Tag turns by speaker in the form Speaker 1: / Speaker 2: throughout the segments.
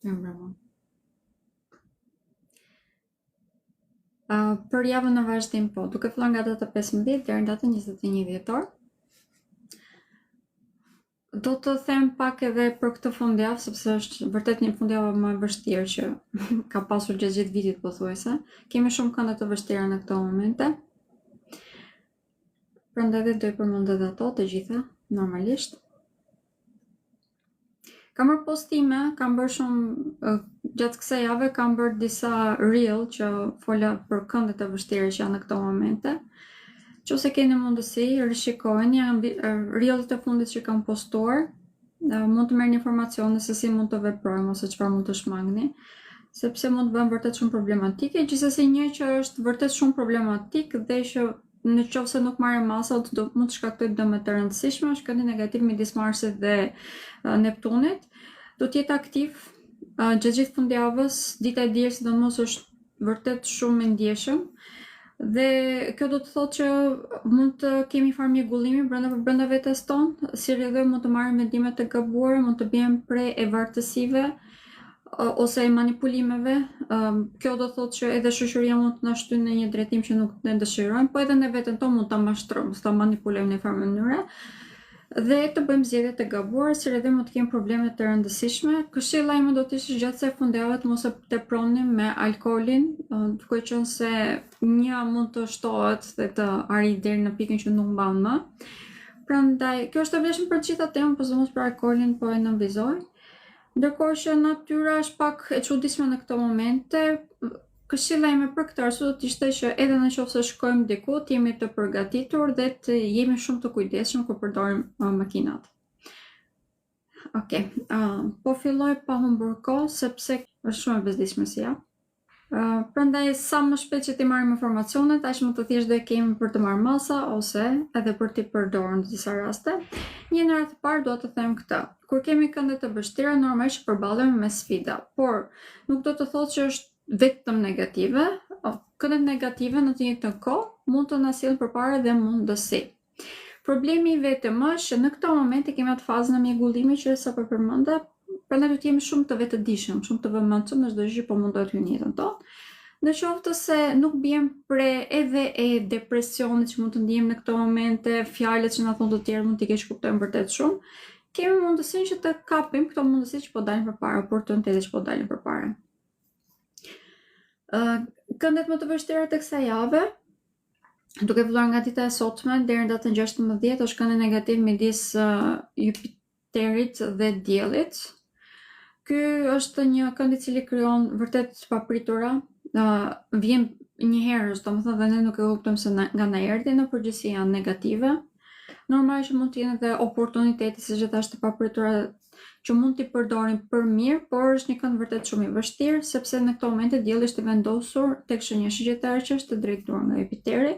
Speaker 1: Mirëmbrëma. Për javën në vazhdim po, duke filluar nga data 15 deri në datën 21 dhjetor. Do të them pak edhe për këtë fundjavë, sepse është vërtet një fundjavë më e vështirë që ka pasur gjatë vitit pothuajse. Kemi shumë kënde të vështira në këto momente. Prandaj do i përmend edhe ato të gjitha normalisht. Kam bërë postime, kam bërë shumë gjatë kësaj jave, kam bërë disa reel që fola për këndet e vështira që janë në këto momente. Nëse keni mundësi, rishikojeni reelet e fundit që kam postuar, mund të merrni informacione se si mund të veprojmë ose çfarë mund të shmangni, sepse mund të bëhen vërtet shumë problematike, gjithsesi një që është vërtet shumë problematik dhe që në qoftë se nuk marrë masa mund të shkaktojë dëme të rëndësishme, është këndi negativ midis Marsit dhe Neptunit. Do të jetë aktiv gjatë gjithë fundjavës, dita e diel sidomos është vërtet shumë e ndjeshëm. Dhe kjo do të thotë që mund të kemi farë mjegullimi brenda vetes tonë, si rrjedhoj mund të marrim mendime të gabuara, mund të bëjmë prej e vartësive ose e manipulimeve. Kjo do të thotë që edhe shoqëria mund të na shtyjë në një drejtim që nuk ne dëshirojmë, po edhe ne veten tonë mund ta mashtrojmë, ta manipulojmë në një farë mënyre. Dhe të bëjmë zgjedhje të gabuara, si edhe mund të kemi probleme të rëndësishme. Këshilla ime do të ishte gjatë kësaj fundjavë mos e tepronim me alkoolin, duke qenë se një mund të shtohet dhe të arrijë deri në pikën që nuk mban më. Prandaj, kjo është e vlefshme për të gjitha temën, por sidomos për alkoolin po e nënvizoj. Ndërkohë që natyra është pak e çuditshme në këto momente. Këshilla ime për këtë arsye do të ishte që edhe nëse shkojmë diku, të jemi të përgatitur dhe të jemi shumë të kujdesshëm kur përdorim makinat. Okej, po filloj pa humbur kohë sepse është shumë e bezdisshme si javë. Prandaj sa më shpejt që të marrim informacionet, aq më të thjesht do e kemi për të marrë masa ose edhe për t'i përdorur në disa raste. Një herë të parë dua të them këtë. Kur kemi kënde të vështira, normalisht përballemi me sfida, por nuk do të thotë që është vetëm negative. Këndet negative në të njëjtën kohë mund të na sjellin përpara dhe mundësi. Problemi vetëm është që në këto momente kemi atë fazën e mjegullimit që sapo përmenda, prandaj do të jemi shumë të vetëdijshëm, shumë të vëmendshëm në çdo gjë që po mundohet hyn në jetën tonë. Në qoftë se nuk bjem pre edhe e depresionit që mund të ndjejmë në këto momente, fjalët që na thonë të tjerë mund t'i keq kuptojmë vërtet shumë, kemi mundësinë që të kapim këto mundësi që po dalin përpara, oportunitete që po dalin përpara. Këndet më të vështira të kësaj jave, duke filluar nga dita e sotme deri në datën 16, është këndi negativ midis Jupiterit dhe Diellit. Ky është një kënd i cili krijon vërtet papritura, vjen një herë, domethënë dhe ne nuk e kuptojmë se nga na erdhi, në përgjithësi janë negative. Normalisht mund të jenë edhe oportunitete, siç e thash, të papritura që mund t'i përdorim për mirë, por është një kënd vërtet shumë i vështirë, sepse në këto momente dielli është i vendosur tek shenja shigjetare që është drejtuar nga Jupiteri.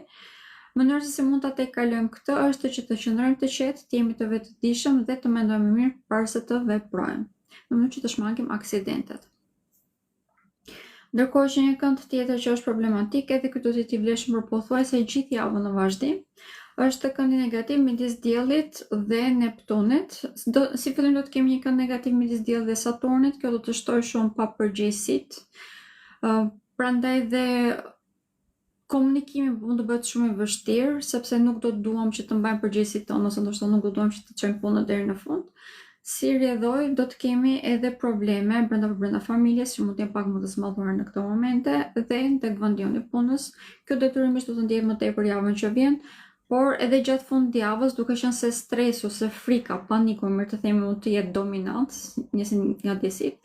Speaker 1: Mënyra se si mund ta tejkalojmë këtë është që të qëndrojmë të qetë, të jemi të vetëdijshëm dhe të mendojmë mirë para se të veprojmë, në mënyrë që të shmangim aksidentet. Ndërkohë që një kënd tjetër që është problematik, edhe ky do të jetë i vlefshëm për pothuajse gjithë javën në vazhdim, është këndi negativ midis Diellit dhe Neptunit. Si fillim do të kemi një kënd negativ midis Diellit dhe Saturnit, kjo do të shtojë shumë papërgjegjësitë. Prandaj dhe komunikimi mund të bëhet shumë i vështirë, sepse nuk do të duam që të mbajmë përgjegjësitë tonë, ose ndoshta nuk do duam që të çojmë punën deri në fund. Si rrjedhoj, do të kemi edhe probleme brenda familjes që mund të jenë pak më të zmadhura në këto momente dhe tek vendioni i punës. Kjo detyrimisht do të ndjehet më tepër javën që vjen. Por edhe gjatë fundjavës, duke qenë se stresi ose frika, paniku, mirë të themi, mund të jetë dominant, njësi nga djesit,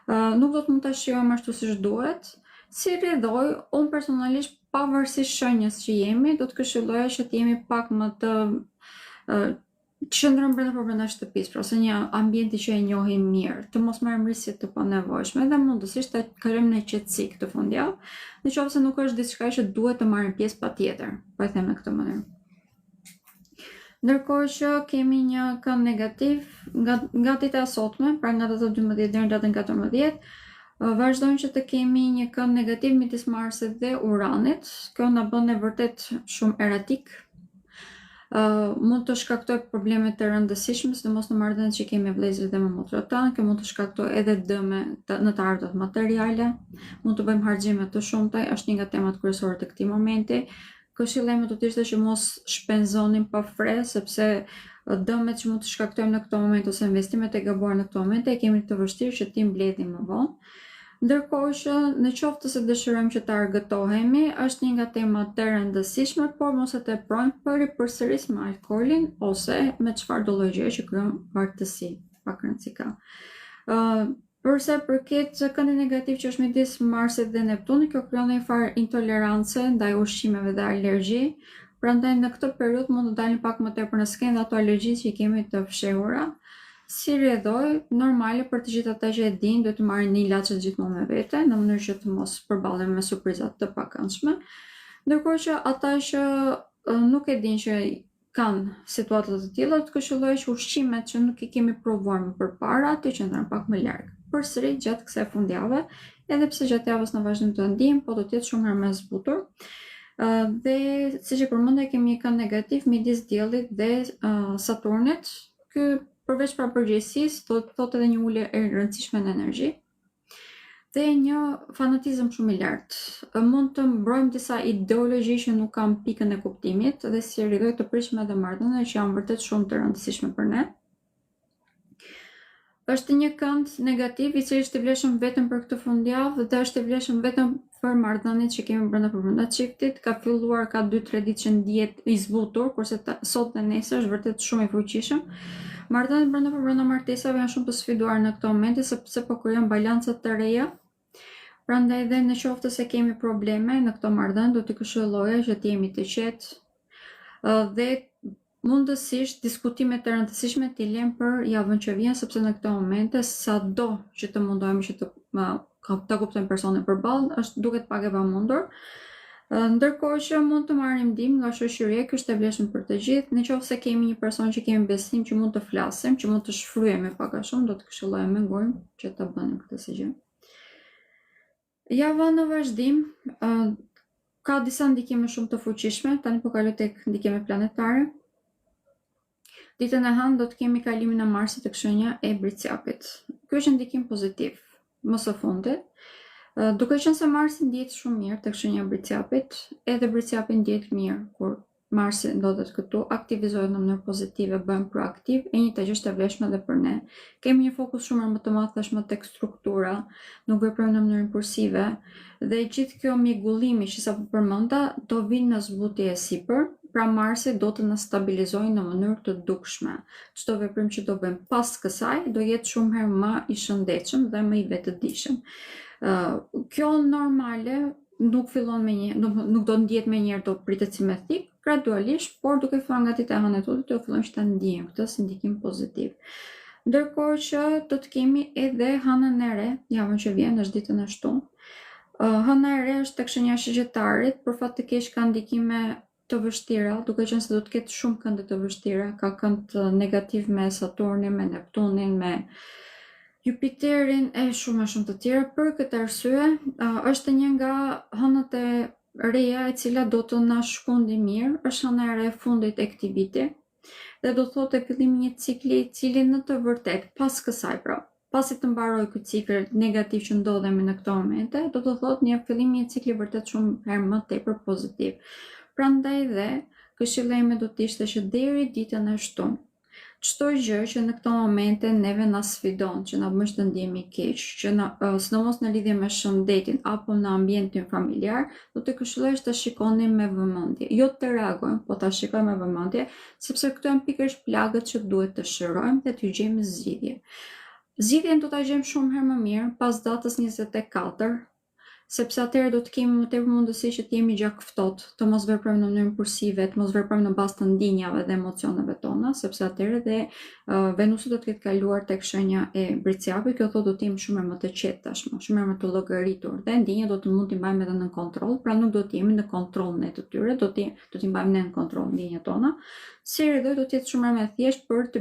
Speaker 1: nuk do të mund të shijojmë ashtu siç duhet. Si rrjedhoj, unë personalisht pavarësisht shenjës që jemi, do të këshilloja që të jemi pak më të qëndrojmë brenda shtëpisë, pra ose një ambienti që e njohim mirë, të mos marrim risje të panevojshme dhe mundësisht të kalojmë në qetësi këtë fundjavë, nëse nuk është diçka që duhet të marrim pjesë patjetër, po e them në këtë mënyrë. Ndërkohë që kemi një kënd negativ nga dita e sotme, pra nga data 12 deri në datën 14, vazhdojmë që të kemi një kënd negativ midis Marsit dhe Uranit. Kjo na bën vërtet shumë eratik. mund të shkaktoj probleme të rëndësishme, sidomos në marrëdhëniet që kemi vëllezërit dhe me motrat tanë. Kjo mund të shkaktoj edhe dëme në të ardhmet materiale, mund të bëjmë harxime të shumta, është një nga temat kryesore të këtij momenti. Këshillimi do të ishte që mos shpenzonim pa fre, sepse dëmet që mund të shkaktojmë në këto momente ose investimet e gabuara në këto momente e kemi të vështirë që ti mbledhim më vonë. Ndërkohë që në qoftë se dëshirojmë që të argëtohemi, është një nga temat të rëndësishme, por mos e teprojmë përsëris me alkoolin ose me çfarë do lloj gjëje që krijon vartësi, pak rëndësi ka. Përsa përket këndit negativ që është midis Marsit dhe Neptunit, kjo krijon një farë intolerance ndaj ushqimeve dhe alergji. Prandaj në këtë periudhë mund të dalin pak më tepër në skenë ato alergjitë që kemi të fshehura. Si rrjedhoj, normale për të gjithë ata që e dinë, duhet të marrin një ilaç gjithmonë me vete, në mënyrë që të mos përballemi me surpriza të pakëndshme. Ndërkohë që ata që nuk e dinë që kanë situata të tilla, të këshilloj që ushqimet që nuk i kemi provuar më përpara, të qëndrojnë pak më larg. Përsëri gjatë kësaj fundjave, edhe pse gjatë javës në vazhdim të ndihmë, po do të jetë shumë herë më zbutur. Dhe siç e përmendë, kemi një kënd negativ midis Diellit dhe Saturnit. Ky përveç pra përgjegjësisë, do të thotë edhe një ulje e rëndësishme në energji dhe një fanatizëm shumë i lartë. Mund të mbrojmë disa ideologji që nuk kanë pikën e kuptimit dhe si rrjedhoj të prishme dhe marrëdhënie që janë vërtet shumë të rëndësishme për ne. Është një kënd negativ i cili është i vlefshëm vetëm për këtë fundjavë dhe është i vlefshëm vetëm për marrëdhëniet që kemi brenda çiftit. Ka filluar ka 2-3 ditë që ndihet i zbutur, kurse sot dhe nesër është vërtet shumë i fuqishëm. Marrëdhëniet brenda martesave janë shumë të sfiduar në këto momente sepse po krijojnë balanca të reja. Prandaj dhe në qoftë se kemi probleme në këto marrëdhënie, do të këshilloja që të jemi të qetë dhe mundësisht diskutimet e rëndësishme t'i lëm për javën që vjen, sepse në këto momente sado që të mundohemi që të kuptojmë personin përballë, është duket pak e pamundur. Ndërkohë që mund të marrim ndihmë nga shoqëria, kjo është e vlefshme për të gjithë. Nëse kemi një person që kemi besim që mund të flasim, që mund të shfryhemi pak a shumë, do të këshillojmë me ngurëm që ta bënim këtë si gjë. Java në vazhdim ka disa ndikime shumë të fuqishme, tani po kaloj tek ndikimet planetare. Ditën e hënë do të kemi kalimin e Marsit tek shenja e Bricjapit. Ky është ndikim pozitiv. Më së fundit, duke qenë se Marsi ndihet shumë mirë tek shenja e Bricjapit, edhe Bricjapi ndihet mirë kur Marsi ndodhet këtu, aktivizohet në mënyrë pozitive, bëhen proaktiv, e njëjta gjë është e vlefshme edhe për ne. Kemi një fokus shumë më të madh tashmë tek struktura, nuk veprojmë në mënyrë impulsive dhe gjithë kjo mjegulimi që sapo përmenda do vinë në zbutje e sipër. Pra Marsi do të na stabilizojë në mënyrë të dukshme. Çdo veprim që do bëjmë pas kësaj do jetë shumë herë më i shëndetshëm dhe më i vetëdijshëm. Kjo normale nuk fillon me nuk do ndihet me njëherë, do pritet si me thik, gradualisht, por duke filluar nga ditë e hënë e tutje do fillojmë të ndiejmë këtë si ndikim pozitiv. Ndërkohë që do të kemi edhe hënën e re, javën që vjen, është ditën e shtunë. Hëna e re është tek shenja e Shëgjetarit, për fat të keq ka ndikime të vështira, duke qenë se do të ketë shumë kënde të vështira, ka kënd negativ me Saturnin, me Neptunin, me Jupiterin e shumë të tjera. Për këtë arsye, është një nga hënët e reja e cila do të na shkondi mirë, është hëna e re e fundit e këtij viti dhe do të thotë fillimi një cikli i cili në të vërtetë pas kësaj, pra pasi të mbaroj ky cikël negativ që ndodhemi në këto momente, do të thotë një fillim një cikli vërtet shumë herë më tepër pozitiv. Prandaj dhe këshillimi do të ishte që deri ditën e shtunë, çdo gjë që në këto momente neve na sfidon, që na bën të ndihemi keq, që sidomos në lidhje me shëndetin apo në ambientin familjar, do të këshilloj të shikonim me vëmendje. Jo të reagojmë, po ta shikojmë me vëmendje, sepse këto janë pikërisht plagët që duhet të shërojmë dhe të gjejmë zgjidhje. Zgjidhjen do ta gjejmë shumë herë më mirë pas datës 24, sepse atëherë do të kemi më tepër mundësi që të jemi gjak ftohtë, të mos veprojmë në mënyrë impulsive, të mos veprojmë në bazë të ndjenjave dhe emocioneve tona, sepse atëherë dhe Venusi do të ketë kaluar tek shenja e Bricjapit. Kjo thotë do të jemi shumë më të qetë tashmë, shumë më të llogaritur dhe ndjenjat do të mund t'i mbajmë edhe në kontroll, pra nuk do të jemi në kontroll ne të tyre, do t'i mbajmë ne në kontroll ndjenjat tona. Si rrjedhoj do të jetë shumë më thjesht për t'i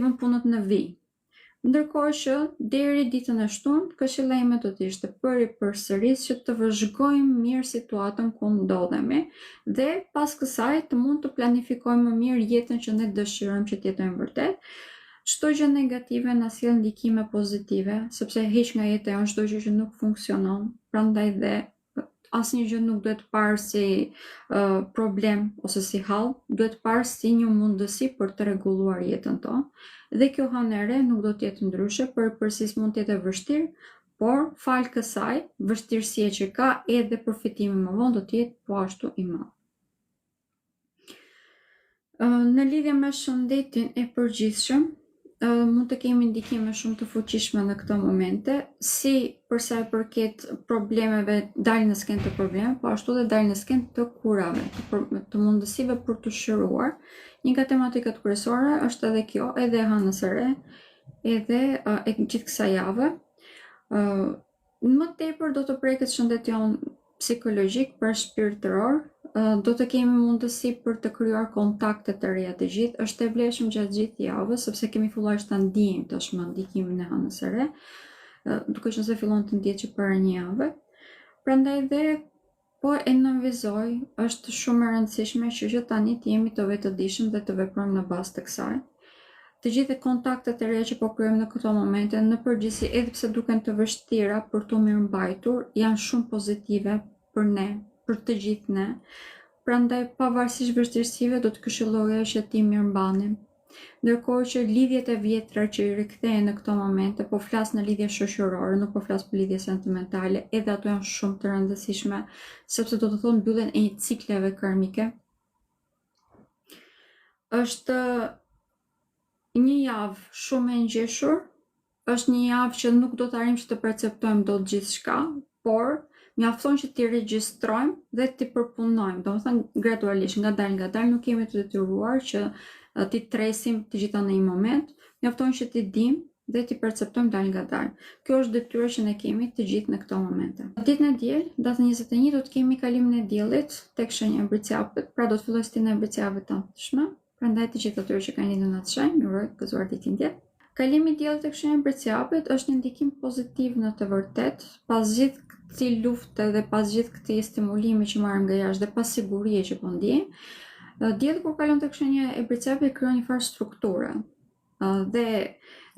Speaker 1: vënë punët në vijë. Ndërkohë që deri ditën e shtunë, këshilla ime do të ishte përsëris që të vëzhgojmë mirë situatën ku ndodhemi dhe pas kësaj të mund të planifikojmë më mirë jetën që ne dëshirojmë që të jetojmë vërtet. Çdo gjë negative na sjell ndikime pozitive, sepse hiç nga jeta jonë çdo gjë që nuk funksionon, prandaj dhe asnjë gjë nuk duhet parë si problem ose si hall, duhet parë si një mundësi për të rregulluar jetën tonë. Dhe kjo hënë e re nuk do të jetë ndryshe, përse mund të jetë e vështirë, por fal kësaj vështirësie që ka, edhe përfitimi më vonë do të jetë po ashtu i madh. Në lidhje me shëndetin e përgjithshëm, mund të kemi ndikime shumë të fuqishme në këto momente, si për sa i përket problemeve, dalin në skenë të probleme, po ashtu dhe dalin në skenë të kurave, të mundësive për të shëruar. Një nga tematikat kryesore është edhe kjo, edhe hënës së re, edhe gjithë kësaj jave. Më tepër do të preket shëndeti jonë psikologjik, për shpirtëror, do të kemi mundësi për të krijuar kontakte të reja të gjithë. Është e vlefshëm gjatë gjithë javës, sepse kemi filluar të ndijmë tashmë ndikimin e hënës së re, duke qenë se fillon të ndihet që para një jave. Prandaj dhe po e nënvizoj, është shumë e rëndësishme që tani të jemi të vetëdijshëm dhe të veprojmë në bazë të kësaj. Të gjithë kontaktet e reja që po krijojmë në këto momente, në përgjithësi, edhe pse duken të vështira për të mirëmbajtur, janë shumë pozitive për ne, për të gjithë ne. Prandaj pavarësisht vështirësive do të këshilloja që ti mirëmbanim. Ndërkohë që lidhjet e vjetra që i rikthehen në këto momente, po flas në lidhje shoqërore, nuk po flas për lidhje sentimentale, edhe ato janë shumë të rëndësishme, sepse do të thonë mbyllen e një cikleve karmike. Është një javë shumë e ngjeshur, është një javë që nuk do të arrijmë që të perceptojmë dot gjithçka, por mjafton që t'i regjistrojmë dhe t'i përpunojmë, domethënë gradualisht, ngadalë, nuk jemi të detyruar që t'i tresim të gjitha në një moment, mjafton që t'i dimë dhe t'i perceptojmë dalë ngadalë. Kjo është detyra që ne kemi të gjithë në këto momente. Ditën e diel, datën 21, do të kemi kalimin e diellit tek shenja e Mbërciapit, pra do të fillojë stina e Mbërciapit të ardhshme. Prandaj të gjithë atyre që kanë lidhje në atë shenjë, ju uroj gëzuar ditëlindje. Kalimi i diellit tek shenja e Mbërciapit është një ndikim pozitiv në të vërtetë, pas gjithë këtij lufte dhe pas gjithë këtij stimulimi që marrim nga jashtë dhe pas sigurie që po ndjejmë, dielli kur kalon tek shenja e Mbërciapit krijon një farë strukture dhe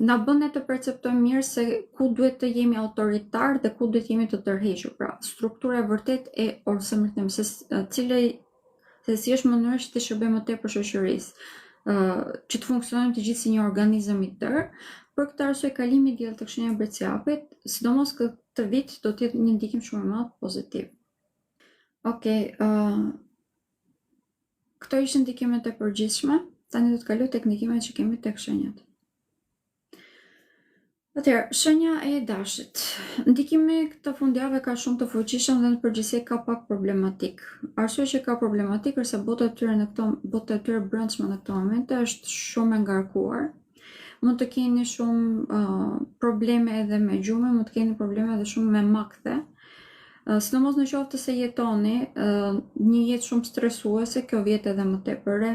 Speaker 1: na bën ne të perceptojmë mirë se ku duhet të jemi autoritar dhe ku duhet jemi të tërhequr. Pra, struktura e vërtet e ose më them se si është mënyra që të shërbejmë më tepër shoqërisë, që të funksionojmë të gjithë si një organizëm i tërë. Për këtë arsye kalimi i diellit tek shenja e Mbërciapit, sidomos këtë vit, do të jetë një ndikim shumë i madh pozitiv. Okej, këto ishin ndikimet e përgjithshme. Tani do të kaloj tek ndikimet që kemi tek shenjat. Atëherë, shenja e dashit. Ndikimi këtë fundjavë ka shumë të fuqishëm dhe në përgjithësi ka pak problematik. Arsyeja që ka problematik është se bota e tyre brendshme në këto momente është shumë e ngarkuar. Mund të keni shumë probleme edhe me gjumin, mund të keni probleme edhe shumë me makthe. Sidomos në qoftë se jetoni një jetë shumë stresuese, kjo vjet edhe më tepër.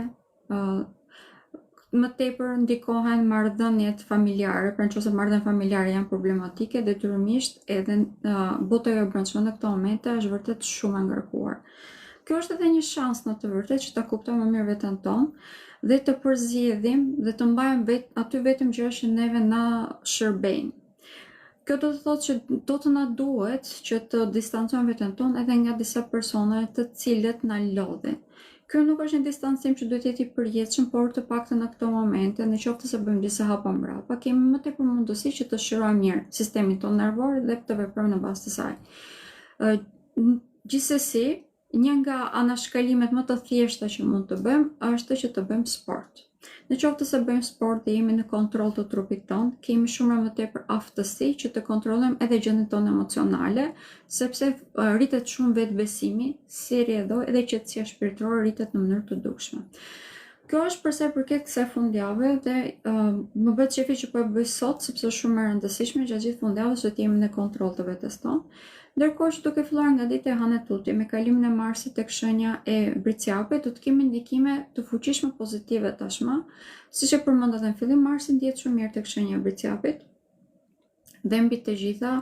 Speaker 1: Më tepër ndikohen marrëdhëniet familjare, pra nëse marrëdhëniet familjare janë problematike, detyrimisht edhe bota e brendshme në këto momente është vërtet shumë e ngarkuar. Kjo është edhe një shans në të vërtetë që ta kuptojmë më mirë veten tonë dhe të përzjedhim dhe të mbajmë aty vetëm gjëra që neve na shërbejnë. Kjo do të thotë që do të na duhet që të distancojmë veten tonë edhe nga disa persona të cilët na lodhin. Kjo nuk është një distancim që duhet jetë i përjetshëm, por të paktën në këto momente, në qoftë se bëjmë disa hapa mbrapa, kemi më tepër mundësi që të shërojmë mirë sistemin tonë nervor dhe të veprojmë në bazë të saj. Gjithsesi, një nga anashkalimet më të thjeshta që mund të bëjmë është që të bëjmë sport. Në qoftë se bëjmë sport dhe jemi në kontroll të trupit tonë, kemi shumë më tepër aftësi që të kontrollojmë edhe gjendjen tonë emocionale, sepse rritet shumë vetbesimi, si edhe qetësia shpirtërore rritet në mënyrë të dukshme. Kjo është për sa i përket kësaj fundjave dhe më bëhet qefi që po e bëj sot sepse është shumë e rëndësishme gjatë gjithë fundjavës që të jemi në kontroll të vetes tonë. Ndërkohë që duke filluar nga dita e Hënë Tuti me kalimin e Marsit tek shenja e Briciapit, do të kemi ndikime të fuqishme pozitive tashmë, siç e përmenda në fillim. Marsi ndihet shumë mirë tek shenja e Briciapit dhe mbi të gjitha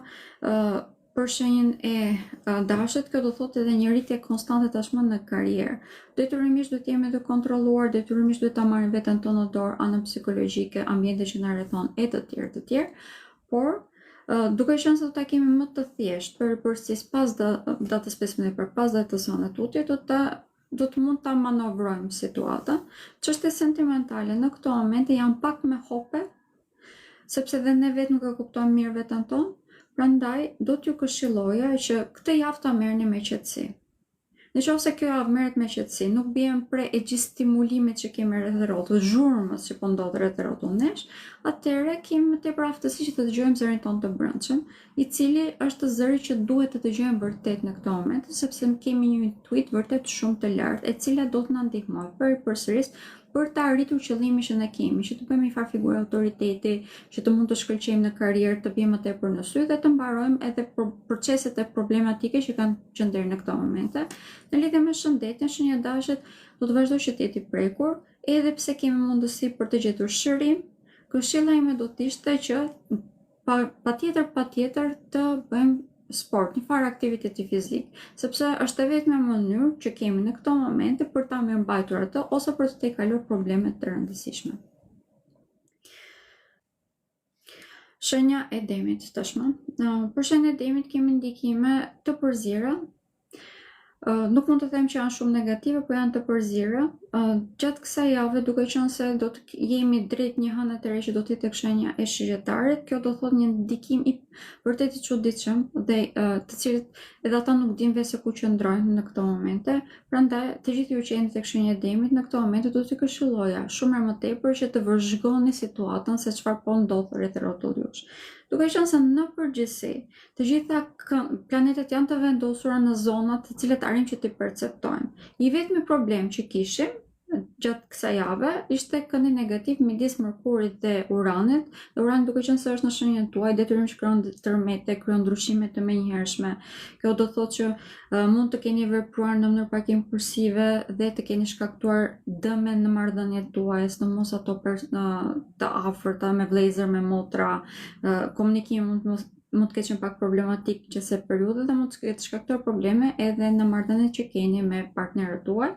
Speaker 1: për shenjën e Dashit, kjo do thotë edhe një rritje konstante tashmë në karrierë. Detyrimisht duhet jemi të kontrolluar, detyrimisht duhet ta marrim veten tonë në dorë, anën psikologjike, ambientet që na rrethon e të tjerë, por duke qenë se do ta kemi më të thjeshtë përpërsisht pas datës 15 për pas datës Hënë Tuti, do të mund ta manovrojmë situatën. Çështjet sentimentale në këto momente janë pak me hope, sepse dhe ne vetë nuk e kuptojmë mirë veten tonë, prandaj do t'ju këshilloja që këtë javë ta merrni me qetësi. Nëse kjo javë merret me qetësi, nuk bien pre e gjithë stimulimit që kemi rreth rrotës, zhurmës që po ndodh rreth rrotës nesh, atëherë kemi më tepër aftësi që të dëgjojmë zërin tonë të brendshëm, i cili është zëri që duhet të dëgjojmë vërtet në këtë moment, sepse kemi një intuit vërtet shumë të lartë, e cila do të na ndihmojë përsëris për të arritur qëllimin që ne kemi, që të bëjmë një farë figurë autoriteti, që të mund të shkëlqejmë në karrierë, të bëjmë më tepër në sy dhe të mbarojmë edhe proceset e problematike që kanë qenë deri në këtë momente. Në lidhje me shëndetin, shenja e Dashit do të vazhdojë që të jetë i prekur, edhe pse kemi mundësi për të gjetur shërim. Këshilla ime do të ishte që patjetër të bëjmë sport, një farë aktiviteti fizik, sepse është e vetmja mënyrë që kemi në këto momente për ta mirëmbajtur atë ose për të tejkaluar problemet të rëndësishme. Shenja e Demit tashmë. Për shenjën e Demit kemi ndikime të përzira. Nuk mund të them që janë shumë negative, por janë të përzira. Gjatë kësaj jave, duke qenë se do të jemi drejt një hënë të re që do të jetë tek shenja e Shijetarit, kjo do thotë një ndikim i vërtet i çuditshëm dhe të cilët edhe ata nuk dinë se ku qëndrojnë në këto momente. Prandaj, të gjithë ju që jeni tek shenja e Demit në këto momente do t'ju këshilloja shumë më tepër që të vëzhgoni situatën se çfarë po ndodh rreth rrotullush. Duke qenë se në përgjithësi, të gjitha planetet janë të vendosura në zonat të cilat arrim që t'i perceptojmë. I vetmi problem që kishim gjatë kësaj jave ishte këndi negativ midis Mërkurit dhe Uranit. Dhe Urani, duke qenë se është në shenjën tuaj, detyrimisht krijon tërmete, krijon ndryshime të menjëhershme. Kjo do thotë që mund të keni vepruar në mënyrë pak impulsive dhe të keni shkaktuar dëme në marrëdhëniet tuaja, sidomos ato të afërta me vëllezër, me motra. Komunikimi mund të ketë pak problematik qëse periudhë dhe mund të ketë shkaktuar probleme edhe në marrëdhëniet që keni me partnerët tuaj.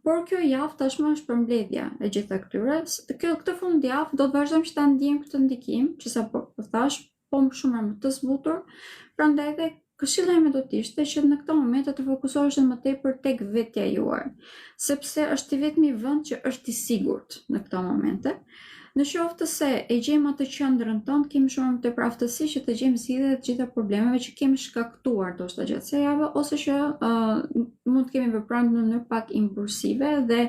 Speaker 1: Por kjo javë tashmë është përmbledhja e gjitha këtyre. Këtë fundjavë do të vazhdojmë që ta ndjejmë këtë ndikim, që sa po thash, po më shumë më të zbutur. Prandaj dhe këshilla ime do të ishte që në këtë moment të fokusohesh më tepër tek vetja juaj, sepse është i vetmi vend që është i sigurt në këto momente. Në qoftë se e gjejmë atë qendrën tonë, kemi shumë më tepër aftësi që të gjejmë zgjidhje të gjitha problemeve që kemi shkaktuar ndoshta gjatë kësaj jave, ose që mund të kemi vepruar në mënyrë pak impulsive dhe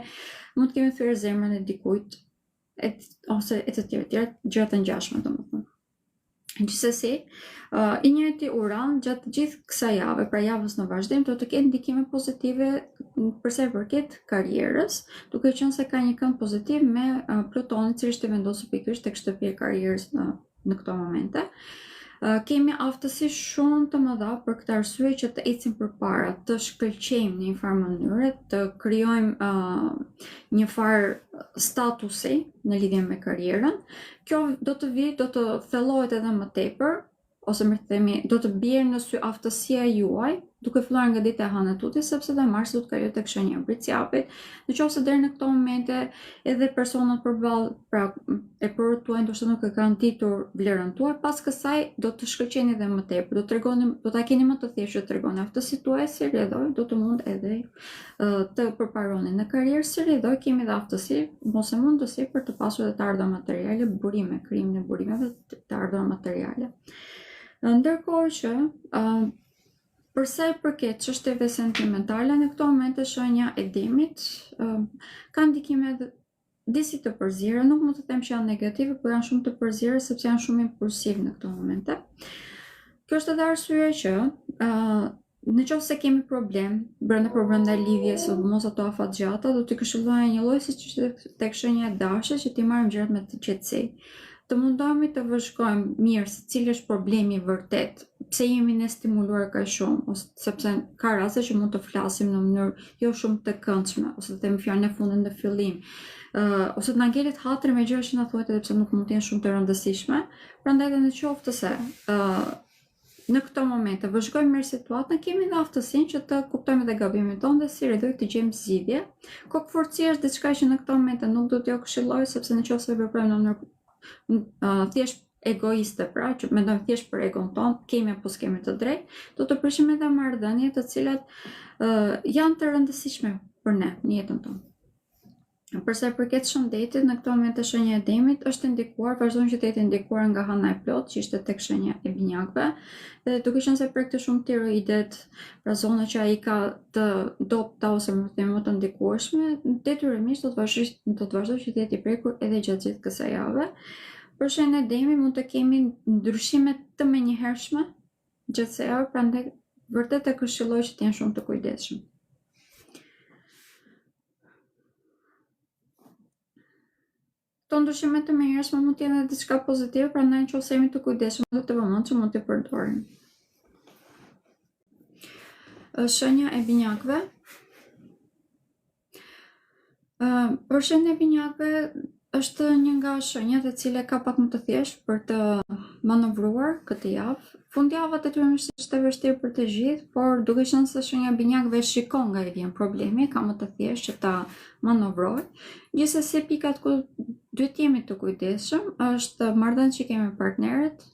Speaker 1: mund të kemi thyer zemrën e dikujt ose e të tjerë gjëra të ngjashme, domethënë. Gjithsesi, i njëjti Uran gjatë gjithë kësaj jave, pra javës në vazhdim, do të ketë ndikime pozitive për sa i përket karrierës, duke qenë se ka një kënd pozitiv me Plutonin, i cili është vendosur pikërisht tek shtëpia e karrierës në këto momente. Kemi aftësi shumë të mëdha për këtë arsye që të ecim përpara, të shkëlqejmë në një farë mënyre, të krijojmë një farë statusi në lidhje me karrierën. Kjo do të thellohet edhe më tepër, ose më themi, do të bjerë në sy aftësia juaj, duke filluar nga dita e Hënë Tutit, sepse dhe Marsi do të kalojë tek shenja e Briciapit. Nëse deri në këto momente edhe personat përballë, pra e porët tuaj ndoshta nuk e kanë ditur vlerën tuaj, pas kësaj do të shkëlqeni edhe më tepër, do ta keni më të thjeshtë të tregoni aftësitë tuaja si rrjedhoj, do të mund edhe të përparoni në karrierë si rrjedhoj, kemi dhe aftësi, mos e mundësi për të pasur edhe të ardhurë materiale, burime, krijimin e burimeve të ardhurë materiale. Ndërkohë që për sa i përket çështjeve sentimentale, në këto momente shenja e Demit ka ndikime disi të përzira, nuk mund të them që janë negative, por janë shumë të përzira sepse janë shumë impulsiv në këto momente. Kjo është edhe arsye që në qoftë se kemi problem brenda lidhjes, mos ato afatgjata, do t'i këshilloja një lloj siç ishte tek shenja e Dashit, që t'i marrim gjërat me të qetësi. të mundohemi të vëzhgojmë mirë se cili është problemi vërtet, pse jemi ne stimuluar kaq shumë, ose sepse ka raste që mund të flasim në mënyrë jo shumë të këndshme, ose të themi fjalën e fundit në fillim, ose të na ngelet hatri me gjëra që na thuhet edhe pse nuk mund të jenë shumë të rëndësishme. Prandaj edhe nëse në këto momente vëzhgojmë mirë situatën, kemi dhe aftësinë që të kuptojmë edhe gabimin tonë dhe si rrjedhoj të gjejmë zgjidhje. Kokëforcia është diçka që në këto momente nuk do t'ju këshilloj, sepse nëse veprojmë në mënyrë thjesht egoiste, pra që mendojmë thjesht për egon ton, kemi apo s'kemi të drejtë, do të prishim edhe marrëdhënie të cilat janë të rëndësishme për ne në jetën tonë. Përsa i përket shëndetit, në këto momente shenja e demit është indikuar, vazhdon që të jetë indikuar nga hana e plot, që ishte tek shenja e binjakëve, dhe duke qenë se prekte shumë tiroidet, pra zona që ai ka të dopta ose më të ndikueshme, detyrimisht do të vazhdoj që të jetë i prekur edhe gjatë gjithë kësaj jave. Për shenjën e demit mund të kemi ndryshime të menjëhershme gjatë kësaj jave, prandaj vërtet e këshilloj që të jenë shumë të kujdesshëm. Këto ndryshime të menjëhershme mund të jenë edhe diçka pozitive, prandaj nëse jemi të kujdesshëm dhe të vëmendshëm mund t'i përdorim. Shenja e binjakëve. Për shenjën e binjakëve është një nga shenjat e cilat ka pak më të thjeshtë për të manovruar këtë javë. Fundjava detyrimisht është e vështirë për të gjithë, por duke qenë se shenja e binjakëve shikon nga i vjen problemi, ka më të thjeshtë që ta manovroj. Gjithsesi pikat ku duhet jemi të kujdesshëm është marrëdhëniet që kemi me partnerët,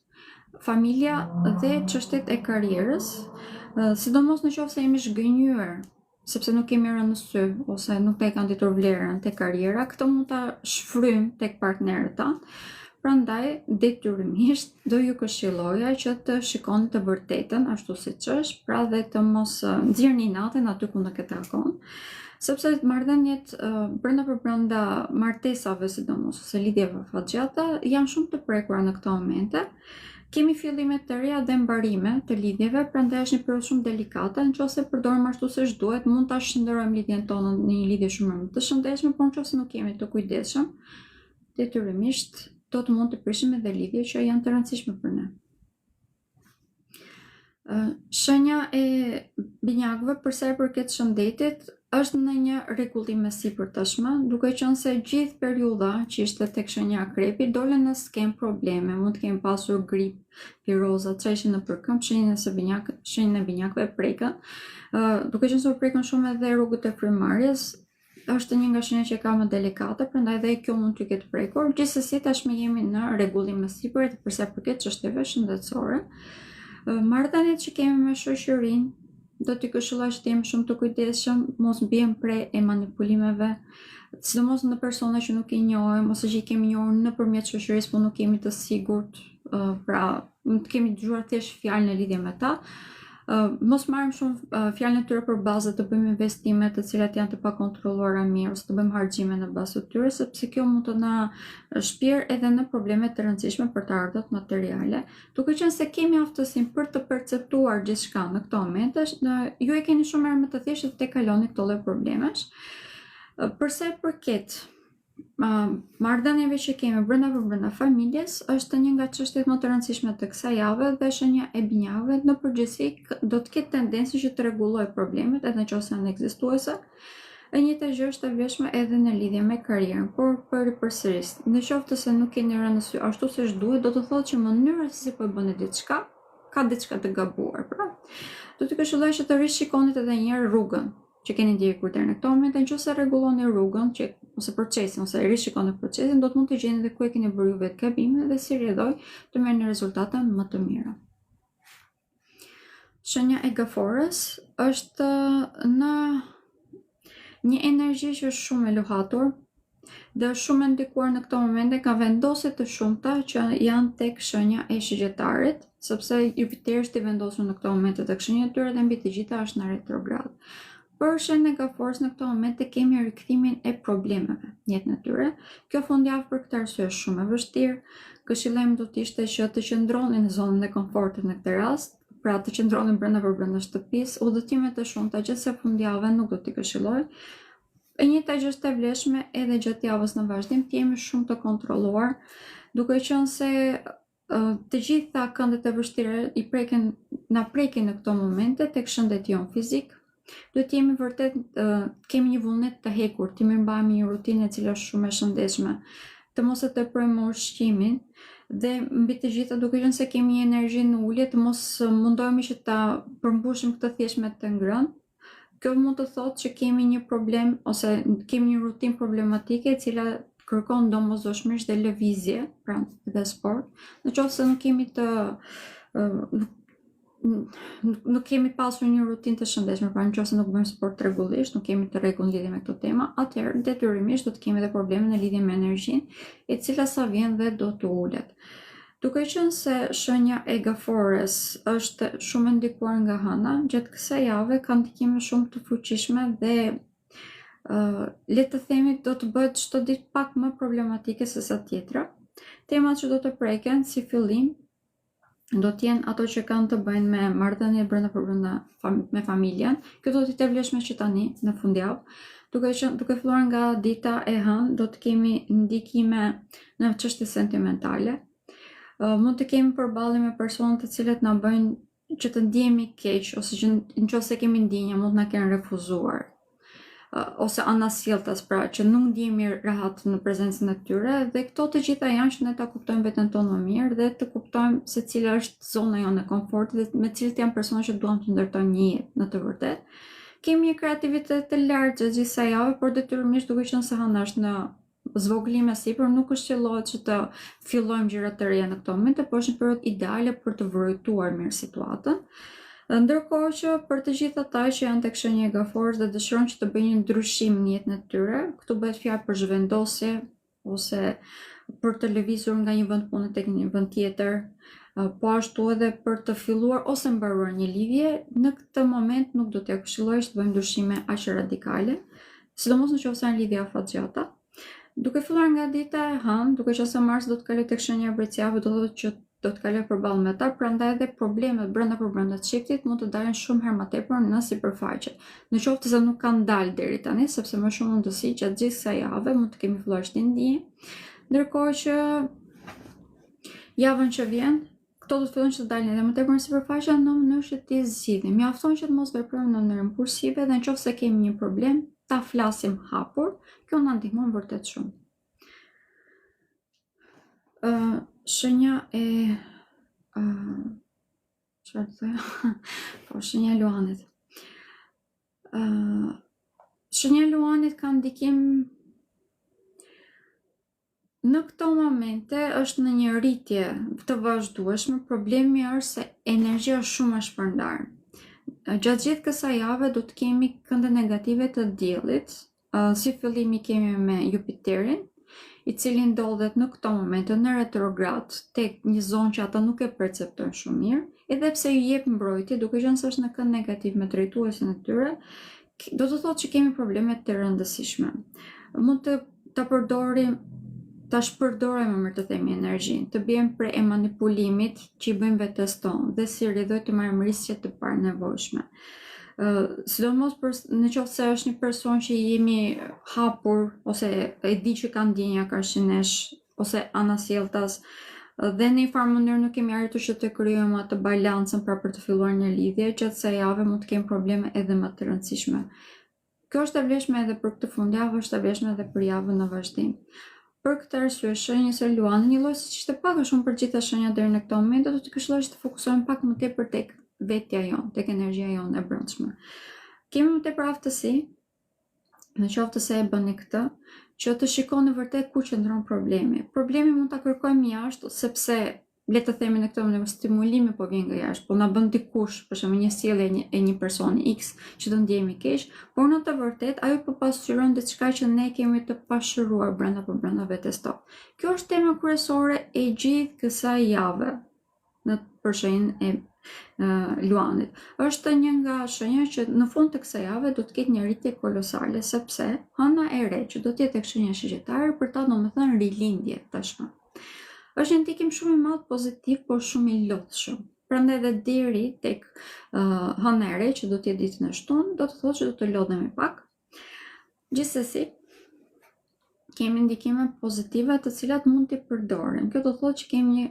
Speaker 1: familja dhe çështjet e karrierës, sidomos nëse jemi zhgënjur sepse nuk kemi rënë në sy ose nuk e kanë ditur vlerën tek karriera, këtë mund ta shfryjmë tek partnerët tanë. Prandaj detyrimisht do ju këshilloja që të shikoni të vërtetën ashtu siç është, pra dhe të mos nxirrni natin aty ku nuk e takon. Sepse marrëdhëniet brenda martesave sidomos ose lidhjeve fatgjata janë shumë të prekura në këto momente. Kemi fillime të reja dhe mbarime të lidhjeve, prandaj është një periudhë shumë delikate. Nëse përdorim ashtu siç duhet, mund ta shndërrojmë lidhjen tonë në një lidhje shumë më të shëndetshme, por nëse nuk jemi të kujdesshëm, detyrimisht do të mund të prishim edhe lidhje që janë të rëndësishme për ne. Shenja e binjakëve përsa i përket shëndetit është në një rregullim me sipër tashmë, duke qenë se gjithë periudha që ishte tek shenja akrepi dole në skem probleme, mund të kemi pasur grip, piroza, çështje në përkëmb, shenjën e binjakëve prekën, duke qenë se u prekën shumë edhe rrugët e frymarrjes, është një nga shenjat që ka më delikate, prandaj edhe kjo mund të ketë prekur. Gjithsesi tashmë jemi në rregullim me sipër përsa i përket çështjeve shëndetësore. Marrëdhëniet që kemi me shoqërinë do t'i këshilloj që të jemi shumë të kujdesshëm, mos mbiem pre e manipulimeve, sidomos në persona që nuk i njohim ose që i kemi njohur nëpërmjet shoqërisë, por nuk jemi të sigurt, pra nuk kemi dëgjuar thjesht fjalë në lidhje me ta. Mos marrim shumë fjalën e tyre për bazë të bëjmë investime të cilat janë të pakontrolluara mirë ose të bëjmë harxime në bazë të tyre, sepse kjo mund të na shpjerë edhe në probleme të rëndësishme për të ardhurët materiale. Duke qenë se kemi aftësinë për të perceptuar gjithçka në këto momente, ju e keni shumë më të thjeshtë të kaloni këto lloj problemesh. Përsa i përket marrëdhënieve që kemi brenda familjes, është një nga çështjet më të rëndësishme të kësaj jave dhe shenja e binjakëve në përgjithësi do të ketë tendencën që të rregulloj problemet edhe nëse janë ekzistuese. E njëjta gjë është e vlefshme edhe në lidhje me karrierën, por përsëris, nëse nuk keni rënë në sy ashtu siç duhet, do të thotë që mënyra se si po bëni diçka ka diçka të gabuar. Pra, do të këshilloj që të rishikonit edhe një herë rrugën që keni ndjekur deri në këtë moment, nëse rregulloni rrugën ose procesin ose rishikoni procesin, do të mund të gjeni edhe ku e keni bërë ju vetë gabime dhe si rrjedhoj të merrni rezultate më të mira. Shenja e gaforës është në një energji që është shumë e luhatur dhe është shumë e ndikuar në këto momente ka vendosje të shumta që janë tek shenja e Shigjettarit, sepse Jupiteri është i vendosur në këto momente tek shenja e tyre dhe mbi të gjitha është në retrograd. Për shenjën e gaforës në këto momente kemi rikthimin e problemeve në jetën e tyre. Kjo fundjavë për këtë arsye është shumë e vështirë. Këshillimi do të ishte që të qëndroni në zonën e komfortit në këtë rast, pra të qëndroni brenda shtëpisë, udhëtime të shumta gjithsej fundjavën nuk do t'i këshilloj. E njëjta gjë është e vlefshme edhe gjatë javës në vazhdim, të jemi shumë të kontrolluar Duke qenë se të gjitha këndet e vështira na prekin në këto momente tek shëndeti jon fizik. Duhet jemi vërtet kemi një vullnet të hekur, të mirëmbajmë një rutinë e cila është shumë e shëndetshme, të mos e tepërojmë ushqimin dhe mbi të gjitha duke qenë se kemi një energji në ulje, të mos mundohemi që ta përmbushim këtë thjesht me të ngrënë. Kjo mund të thotë që kemi një problem ose kemi një rutinë problematike e cila kërkon domosdoshmërisht dhe lëvizje, pra dhe sport. Nëse nuk kemi pasur një rutinë të shëndetshme, pra nëse nuk bëjmë sport rregullisht, nuk kemi të rregull në lidhje me këtë temë, atëherë detyrimisht do të kemi edhe probleme në lidhje me energjinë, e cila sa vjen dhe do të ulet. Duke qenë se shenja e gafores është shumë e ndikuar nga hëna, gjatë kësaj jave ka ndikime shumë të fuqishme dhe le të themi do të bëhet çdo ditë pak më problematike se sa tjetra. Temat që do të preken si fillim do të jenë ato që kanë të bëjnë me marrëdhënie brenda me familjen. Kjo do të jetë e vlefshme që tani në fundjavë. Duke filluar nga dita e hënë, do të kemi ndikime në çështje sentimentale. Mund të kemi përballje me persona të cilët na bëjnë që të ndihemi keq, ose që nëse kemi ndjenja mund na kenë refuzuar. Ose anasjelltas, pra që nuk ndihemi rahat në prezencën e tyre, dhe këto të gjitha janë që ne ta kuptojmë veten tonë më mirë dhe të kuptojmë se cila është zona jonë e komfortit dhe me cilët janë persona që duam të ndërtojmë një jetë në të vërtetë. Kemi një kreativitet të lartë gjatë gjithë kësaj jave, por detyrimisht duke qenë se hëna është në zvogëlime sipër, nuk është qellohet që të fillojmë gjëra të reja në këto momente, por është një periudhë ideale për të vërejtuar mirë situatën. Ndërkohë që për të gjithë ata që janë tek shenja e gaforës dhe dëshirojnë që të bëjnë një ndryshim në jetën e tyre, këtu bëhet fjalë për zhvendosje ose për të lëvizur nga një vend pune tek një vend tjetër, po ashtu edhe për të filluar ose mbaruar një lidhje. Në këtë moment nuk do t'ja këshilloj që të bëjmë ndryshime aq radikale, sidomos nëse janë lidhje afatgjata. Duke filluar nga dita e hënë, duke qenë se Mars do të kalojë tek shenja e Vricjave, do thotë që do të kaloj përballë me ta, prandaj edhe problemet brenda të çiftit mund të dalin shumë herë më tepër në sipërfaqe. Në qoftë se nuk kanë dalë deri tani, sepse më shumë mundësi gjatë gjithë kësaj jave mund të kemi filluar të ndihemi. Ndërkohë që javën që vjen, këto do të fillojnë të dalin edhe më tepër në sipërfaqe në mënyrë që të zgjidhim. Mjafton që të mos veprojmë në mënyrë impulsive dhe nëse kemi një problem, ta flasim hapur. Kjo na ndihmon vërtet shumë. Shenja e çfarë të thoya? Po, shenja e Luanit. Shenja e Luanit ka ndikim në këto momente, është në një rritje të vazhdueshme. Problemi është se energjia është shumë e shpërndarë. Gjatë gjithë kësaj jave do të kemi kënde negative të diellit. Si fillimi kemi me Jupiterin, i cili ndodhet në këto momente në retrograd tek një zonë që ata nuk e perceptojnë shumë mirë, edhe pse ju jep mbrojtje, duke qenë se është në kënd negativ me drejtuesin e tyre, do të thotë që kemi probleme të rëndësishme. Mund ta shpërdorim më mirë të themi energjinë, të bëjmë prej e manipulimit që i bëjmë vetes tonë dhe si rridhoj të marrim riske të parnevojshme. Sidomos në qoftë se është një person që jemi hapur ose e di që ka ndjenja karqinesh ose anasjelltas dhe në një farë mënyrë nuk kemi arritur që të krijojmë atë balancën pra për të filluar një lidhje, gjatë kësaj jave mund të kemi probleme edhe më të rëndësishme. Kjo është e vlefshme edhe për këtë fundjavë, është e vlefshme edhe për javën në vazhdim. Për këtë arsye, shenjës e Luanit, një lloj siç ishte pak a shumë për gjitha shenjat deri në këtë moment, do të këshilloj që të fokusohemi pak më tepër tek vetja jonë, tek energjia jonë e brendshme. Kemi më tepër aftësi, në qoftë se e bëni këtë, që të shikoni vërtet ku qëndron problemi. Problemi mund ta kërkojmë jashtë, sepse le të themi në këtë mënyrë stimulimi po vjen nga jashtë, po na bën dikush, për shembull një sjellje e një personi X që të ndjehemi keq, por në të vërtetë ajo po pasqyron diçka që ne kemi të pashëruar brenda vetes tonë. Kjo është tema kryesore e gjithë kësaj jave në përshenjën e Luanit. Është një nga shenjat që në fund të kësaj jave do të ketë një rritje kolosale, sepse hëna e re që do të jetë tek shenja shigjetare për ta domethënë rilindje tashmë. Është një ndikim shumë i madh pozitiv, por shumë i lodhshëm. Prandaj edhe deri tek hëna e re që do të jetë ditën e shtunë, do të thotë që do të lodhemi pak. Gjithsesi, kemi ndikime pozitive të cilat mund t'i përdorim. Kjo do thotë që kemi një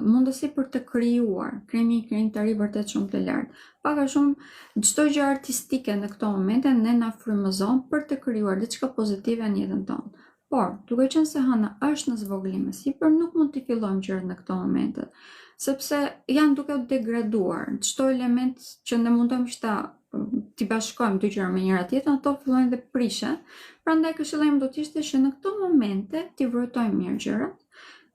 Speaker 1: mundësi për të krijuar, krimi një krim të ri vërtet shumë të lartë. Pak a shumë çdo gjë artistike në këto momente ne na frymëzon për të krijuar diçka pozitive në jetën tonë. Por, duke qenë se hëna është në zvogëlim e sipër, nuk mund t'i fillojmë gjërat në këto momente, sepse janë duke u degraduar. Çdo element që ne mundojmë që t'i bashkojmë dy gjëra me njëra tjetrën, ato fillojnë dhe prishen. Prandaj këshillimi do të ishte që në këto momente t'i vërtojmë mirë gjërat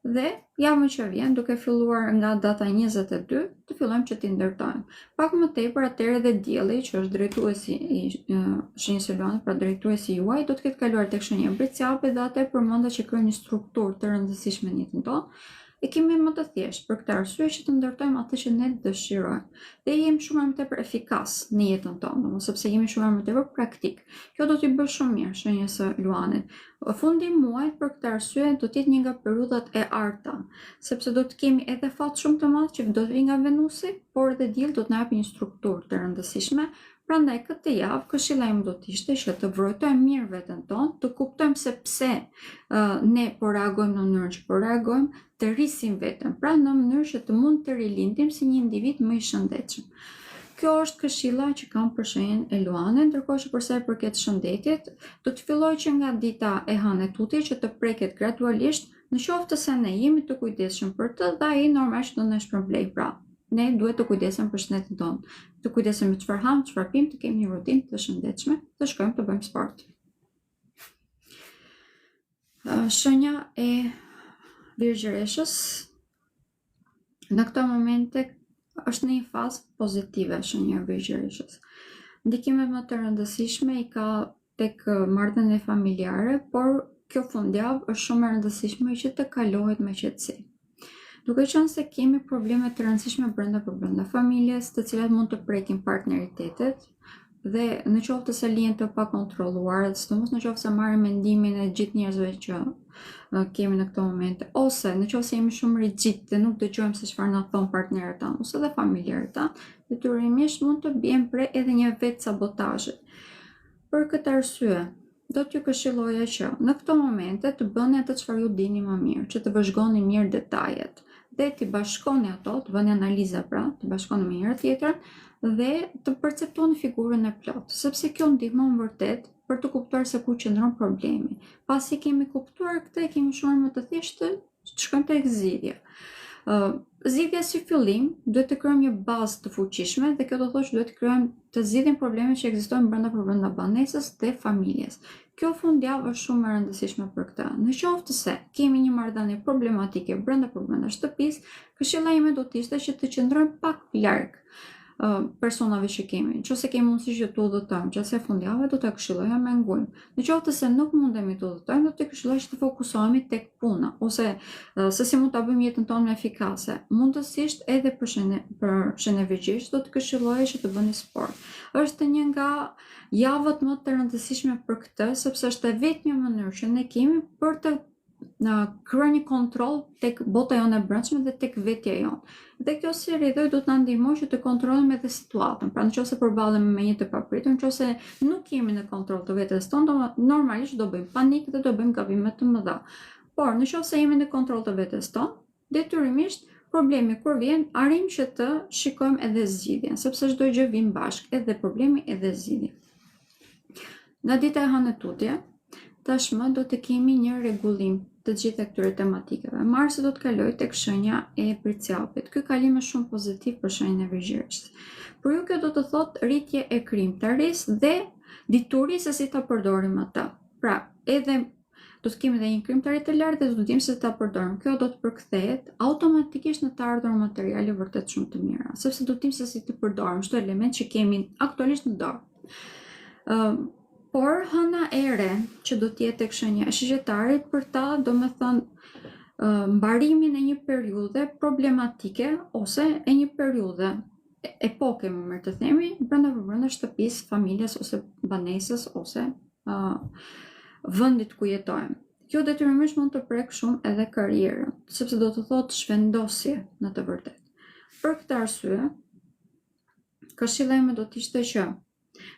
Speaker 1: dhe javën që vjen, duke filluar nga data 22, të fillojmë që t'i ndërtojmë. Pak më tepër atëherë dhe dielli, që është drejtuesi i shenjës së luanit, pra drejtuesi juaj, do të ketë kaluar tek shenja Briciapi dhe atë përmendet që krijon një strukturë të rëndësishme në jetën tonë. E kemi më të thjeshtë për këtë arsye që të ndërtojmë atë që ne dëshirojmë. Dhe jemi shumë më tepër efikas në jetën tonë, sepse jemi shumë më tepër praktik. Kjo do t'i bëjë shumë mirë shenjës së luanit. Fundi i muajit për këtë arsye do të jetë një nga periudhat e arta, sepse do të kemi edhe fat shumë të madh që do të vijë nga Venusi, por edhe dielli do të na japë një strukturë të rëndësishme. Prandaj këtë javë këshilla ime do të ishte që të vërtojmë mirë veten tonë, të kuptojmë se pse ne po reagojmë në mënyrën që po reagojmë, të rrisim veten, pra në mënyrë që të mund të rilindim si një individ më i shëndetshëm. Kjo është këshilla që kam për shenjën e luanit, ndërkohë që për sa i përket shëndetit, do të filloj që nga dita e hënë e tuti që të preket gradualisht, në qoftë se ne jemi të kujdesshëm për të, dhe ai normalisht do na shpërblej pra. Ne duhet të kujdesem për shëndetin tonë, të kujdesem me çfarë ham, çfarë pim, të kemi një rutinë të shëndetshme, të shkojmë të bëjmë sport. Shenja e Virgjëreshës në këto momente është në një fazë pozitive shenja e Virgjëreshës. Ndikimet më të rëndësishme i ka tek marrëdhëniet familjare, por kjo fundjavë është shumë e rëndësishme që të kalohet me qetësi. Duke qenë se kemi probleme të rëndësishme brenda familjes, të cilat mund të prekin partneritetet, dhe në qoftë se lihen të pakontrolluara, sidomos në qoftë se marrim mendimin e gjithë njerëzve që kemi në këto momente, ose në qoftë se jemi shumë rigjid dhe nuk dëgjojmë se çfarë na thon partnerët tanë ose dhe familjarët tanë, detyrimisht mund të bien pre edhe një vetë sabotazhi. Për këtë arsye, do t'ju këshilloja që në këto momente të bëni atë çfarë ju dini më mirë, që të vëzhgoni mirë detajet dhe t'i bashkoni ato, të bëni analiza pra, të bashkoni me njëra tjetrën dhe të perceptoni figurën e plotë, sepse kjo ndihmon vërtet për të kuptuar se ku qëndron problemi. Pasi kemi kuptuar këtë, kemi shumë më të thjeshtë të shkojmë tek zgjidhja. Zgjidhja si fillim duhet të krijojmë një bazë të fuqishme dhe kjo do thotë që duhet të krijojmë të zgjidhim problemet që ekzistojnë brenda banesës dhe familjes. Kjo fundjavë është shumë e rëndësishme për këtë. Në qoftë se kemi një marrëdhënie problematike brenda shtëpisë, këshilla ime do të ishte që të qëndrojmë pak larg personave që kemi. Nëse kemi mundësi që të udhëtojmë gjatë fundjavës, do të këshilloja me ngujmë. Në qoftë se nuk mundemi të udhëtojmë, do të këshilloj që të fokusohemi tek puna, ose se si mund ta bëjmë jetën tonë efikase. Mundësisht edhe për shenjën e Virgjëreshës do të këshilloja që të bëni sport. Është një nga javët më të rëndësishme për këtë, sepse është e vetmja mënyrë që ne kemi për të kryer një kontroll tek bota jonë e brendshme dhe tek vetja jonë. Dhe kjo si rrjedhoj do të na ndihmojë që të kontrollojmë edhe situatën. Pra nëse përballemi me një të papritur, nëse nuk jemi në kontroll të vetes tonë, normalisht do bëjmë panikë dhe do bëjmë gabime të mëdha. Por nëse jemi në kontroll të vetes tonë, detyrimisht problemi kur vjen, arrim që të shikojmë edhe zgjidhjen, sepse çdo gjë vjen bashkë, edhe problemi edhe zgjidhja. Nga dita e hënë e tutje, tashmë do të kemi një rregullim të gjitha këtyre tematikave. Marsi do të kaloj tek shenja e Briciapit. Ky kalim është shumë pozitiv për shenjën e Virgjëreshës. Por ju kjo do të thotë rritje e krijimtarisë dhe diturisë se si ta përdorim atë. Pra, edhe do të kemi edhe një krijimtari të lartë dhe do të dimë se ta përdorim. Kjo do të përkthehet automatikisht në të ardhur materiale vërtet shumë të mira, sepse do të dimë se si të përdorim çdo element që kemi aktualisht në dorë. Por hëna e re që do të jetë tek shenja e Shigjettarit, për ta do me thënë mbarimin e një periudhe problematike ose e një periudhe epoke më mirë të themi brenda shtëpisë, familjes ose banesës ose vendit ku jetojmë. Kjo detyrimisht mund të prek shumë edhe karrierën, sepse do të thotë shvendosje në të vërtetë. Për këtë arsye, këshilla ime do të ishte që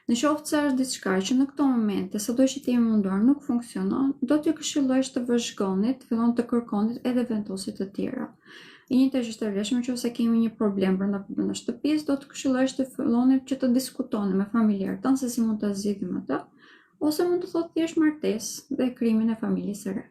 Speaker 1: Në qoftë se është diçka që në këto momente, sado që ti jemi munduar, nuk funksionon, do t'ju këshilloj të vëzhgonit, fillon të kërkonit edhe vendosit të tjera. I njëjta që është e vlefshme nëse kemi një problem brenda shtëpisë, do të këshilloj të filloni që të diskutoni me familjarët tanë se si mund ta zgjidhim atë, ose mund të thotë thjesht martesë dhe krijimin e familjes së re.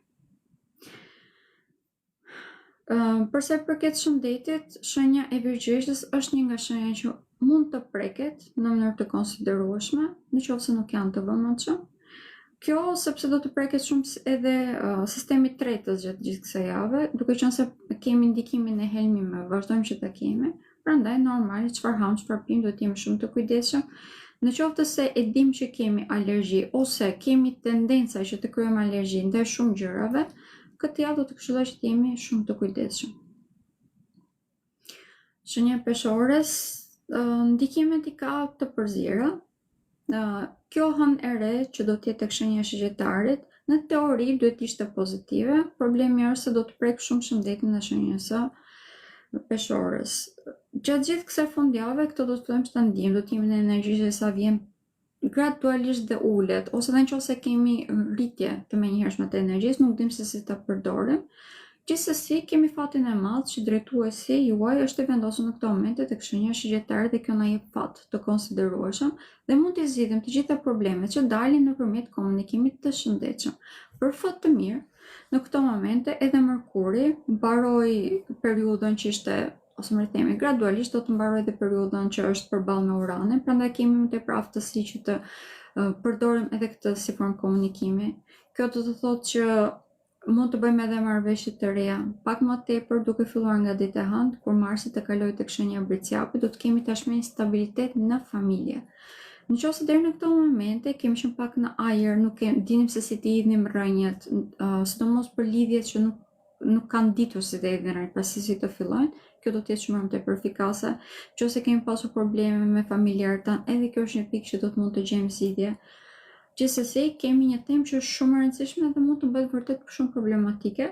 Speaker 1: Përsa i përket shëndetit, shenja e virgjeshës është një nga shenjat që mund të preket në mënyrë të konsiderueshme, nëse nuk janë të vëmendshëm. Kjo sepse do të preket shumë edhe sistemi i tretës gjatë gjithë kësaj jave, duke qenë se kemi ndikimin e helmimeve, vazhdojmë që ta kemi. Prandaj normal, çfarë ham, çfarë pim, duhet të jemi shumë të kujdesshëm. Në qoftë se e dim që kemi alergji ose kemi tendenca që të krijojmë alergji ndaj shumë gjërave, këtë javë do të këshilloj që të jemi shumë të kujdesshëm. Shenja e peshores, ndikimet i ka të përzira. Kjo hënë e re që do t'jetë tek shenja e shëgjetarit, në teori duhet ishte pozitive, problemi është se do të prek shumë shëndetin e shenjës së peshores. Gjatë gjithë kësaj fundjave, këto do të fillojmë të ndijmë, do të jemi në energji që sa vjen gradualisht dhe ulet, ose edhe nëse kemi rritje të menjëhershme të energjisë, nuk dim se si ta përdorim. Gjithsesi, kemi fatin e madh që drejtuesi juaj është i vendosur në këto momente tek shenja e shëgjetarit dhe kjo na jep fat të konsiderueshëm dhe mund të zgjidhim të gjitha problemet që dalin nëpërmjet komunikimit të shëndetshëm. Për fat të mirë, në këto momente edhe Mërkuri mbaroi periudhën që ishte, ose më themi, gradualisht do të mbarojë edhe periudhën që është përballë me Uranin, prandaj kemi më tepër aftësi që të përdorim edhe këtë si formë komunikimi. Kjo do të thotë që mund të bëjmë edhe marrëveshje të reja, pak më tepër duke filluar nga ditë e hënë, kur Marsi të kalojë tek shenja e Briciapit, do të kemi tashmë stabilitet në familje. Nëse deri në këto momente kemi qenë pak në ajër, nuk dinim se si të hidhnim rrënjët, sidomos për lidhjet që nuk kanë ditur si të hidhin rrënjët, pasi si të fillojnë, kjo do të jetë shumë më tepër efikase. Nëse kemi pasur probleme me familjarët tanë, edhe kjo është një pikë që do të mund të gjejmë zgjidhje. Gjithsesi, kemi një temë që është shumë e rëndësishme dhe mund të bëhet vërtet shumë problematike.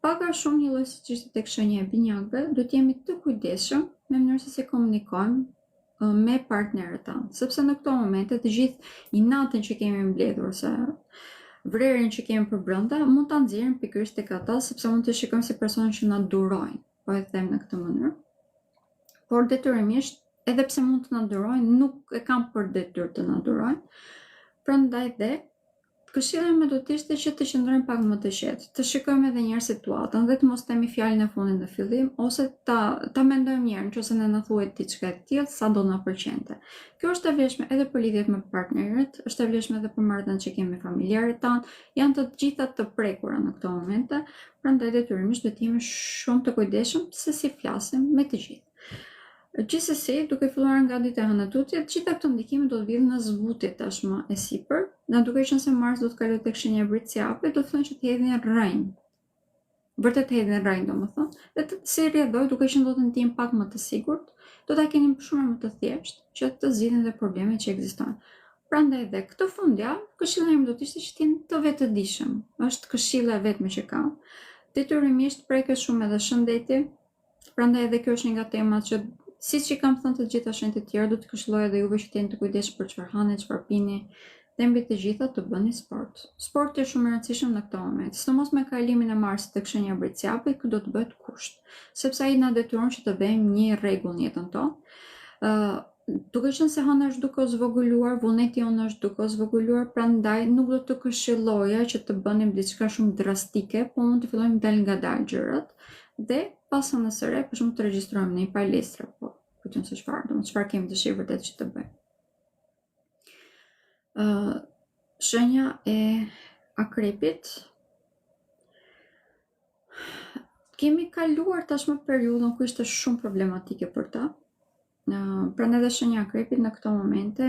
Speaker 1: Pak a shumë një lloj siç ishte tek shenja e binjakëve, duhet të jemi të kujdesshëm me mënyrën se si komunikojmë me partnerët tanë, sepse në këto momente të gjithë inatën që kemi mbledhur ose vrerin që kemi për brenda mund ta nxjerrim pikërisht tek ata, sepse mund të shikojmë si personë që na durojnë, po e them në këtë mënyrë. Por detyrimisht, edhe pse mund të na durojnë, nuk e kanë për detyrë të na durojnë. Prandaj dhe këshilla ime do të ishte që të qëndrojmë pak më të qetë, të shikojmë edhe një herë situatën dhe të mos themi fjalën e fundit në fillim, ose ta mendojmë një herë nëse ne na thuhet diçka e tillë, sa do na pëlqente. Kjo është e vlefshme edhe për lidhjet me partnerët, është e vlefshme edhe për marrëdhëniet që kemi me familjarët tanë, janë të gjitha të prekura në këto momente, prandaj detyrimisht duhet të jemi shumë të kujdesshëm se si flasim me të gjithë. Gjithsesi, duke filluar nga dita e hënë tutje, të gjitha këto ndikime do të vinë në zbutje tashmë e sipër, na duke qenë se Mars do të kalojë tek shenja e Briciapit, do të thonë që të hedhin rrënjë. Vërtet të hedhin rrënjë, domethënë, dhe si rrjedhoj, duke qenë do të ndjen pak më të sigurt, do ta keni shumë më të thjeshtë që të zgjidhen dhe problemet që ekzistojnë. Prandaj dhe këtë fundjavë, këshilla ime do të ishte që të jeni të vetëdijshëm. Është këshilla e vetme që kam. Detyrimisht preket shumë edhe shëndeti, prandaj edhe kjo është një nga temat që siç i kam thënë të gjitha shenjat e tjera, do të këshilloj edhe juve që të jeni të kujdesshëm për çfarë hani, çfarë pini, dhe mbi të gjitha të bëni sport. Sporti është shumë i rëndësishëm në këtë moment, sidomos me kalimin e Marsit tek shenja e Briciapit, që do të bëhet kusht, sepse ai na detyron që të bëjmë një rregull në jetën tonë. Duke qenë se hëna është duke u zvogëluar, vullneti jonë është duke u zvogëluar, prandaj nuk do të këshilloja që të bënim diçka shumë drastike, po mund të fillojmë dal ngadalë gjërat dhe pas hënës së re, për shembull të regjistrojmë në një palestër, po kujtun se çfarë kemi dëshirë vërtet që të bëjmë. Shenja e akrepit. Kemi kaluar tashmë periudhën ku ishte shumë problematike për ta. Prandaj edhe shenja e akrepit në këto momente,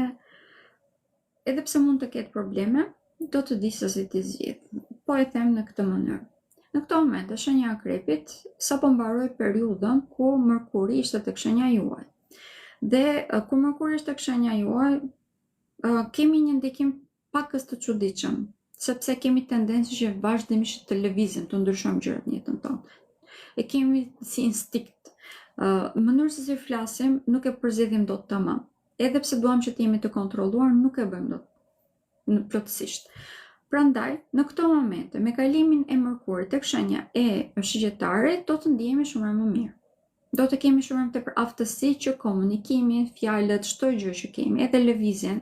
Speaker 1: edhe pse mund të ketë probleme, do të di se si t'i zgjidh. Po e them në këtë mënyrë. Në këto momente, shenja e akrepit sapo mbaroi periudhën ku Mërkuri ishte tek shenja juaj. Dhe kur Mërkuri ishte tek shenja juaj, kemi një ndikim pakës të çuditshëm, sepse kemi tendencë që vazhdimisht të lëvizim, të ndryshojmë gjërat në jetën tonë. E kemi si instinkt. Mënyrë se si flasim nuk e përzjedhim dot tamam. edhe pse duam që të jemi të kontrolluar, nuk e bëjmë dot në plotësisht. Prandaj, në këto momente, me kalimin e Mërkurit tek shenja e shigjetarit, do të ndihemi shumë më mirë. Do të kemi shumë më tepër aftësi që komunikimi, fjalët, çdo gjë që kemi, edhe lëvizjen,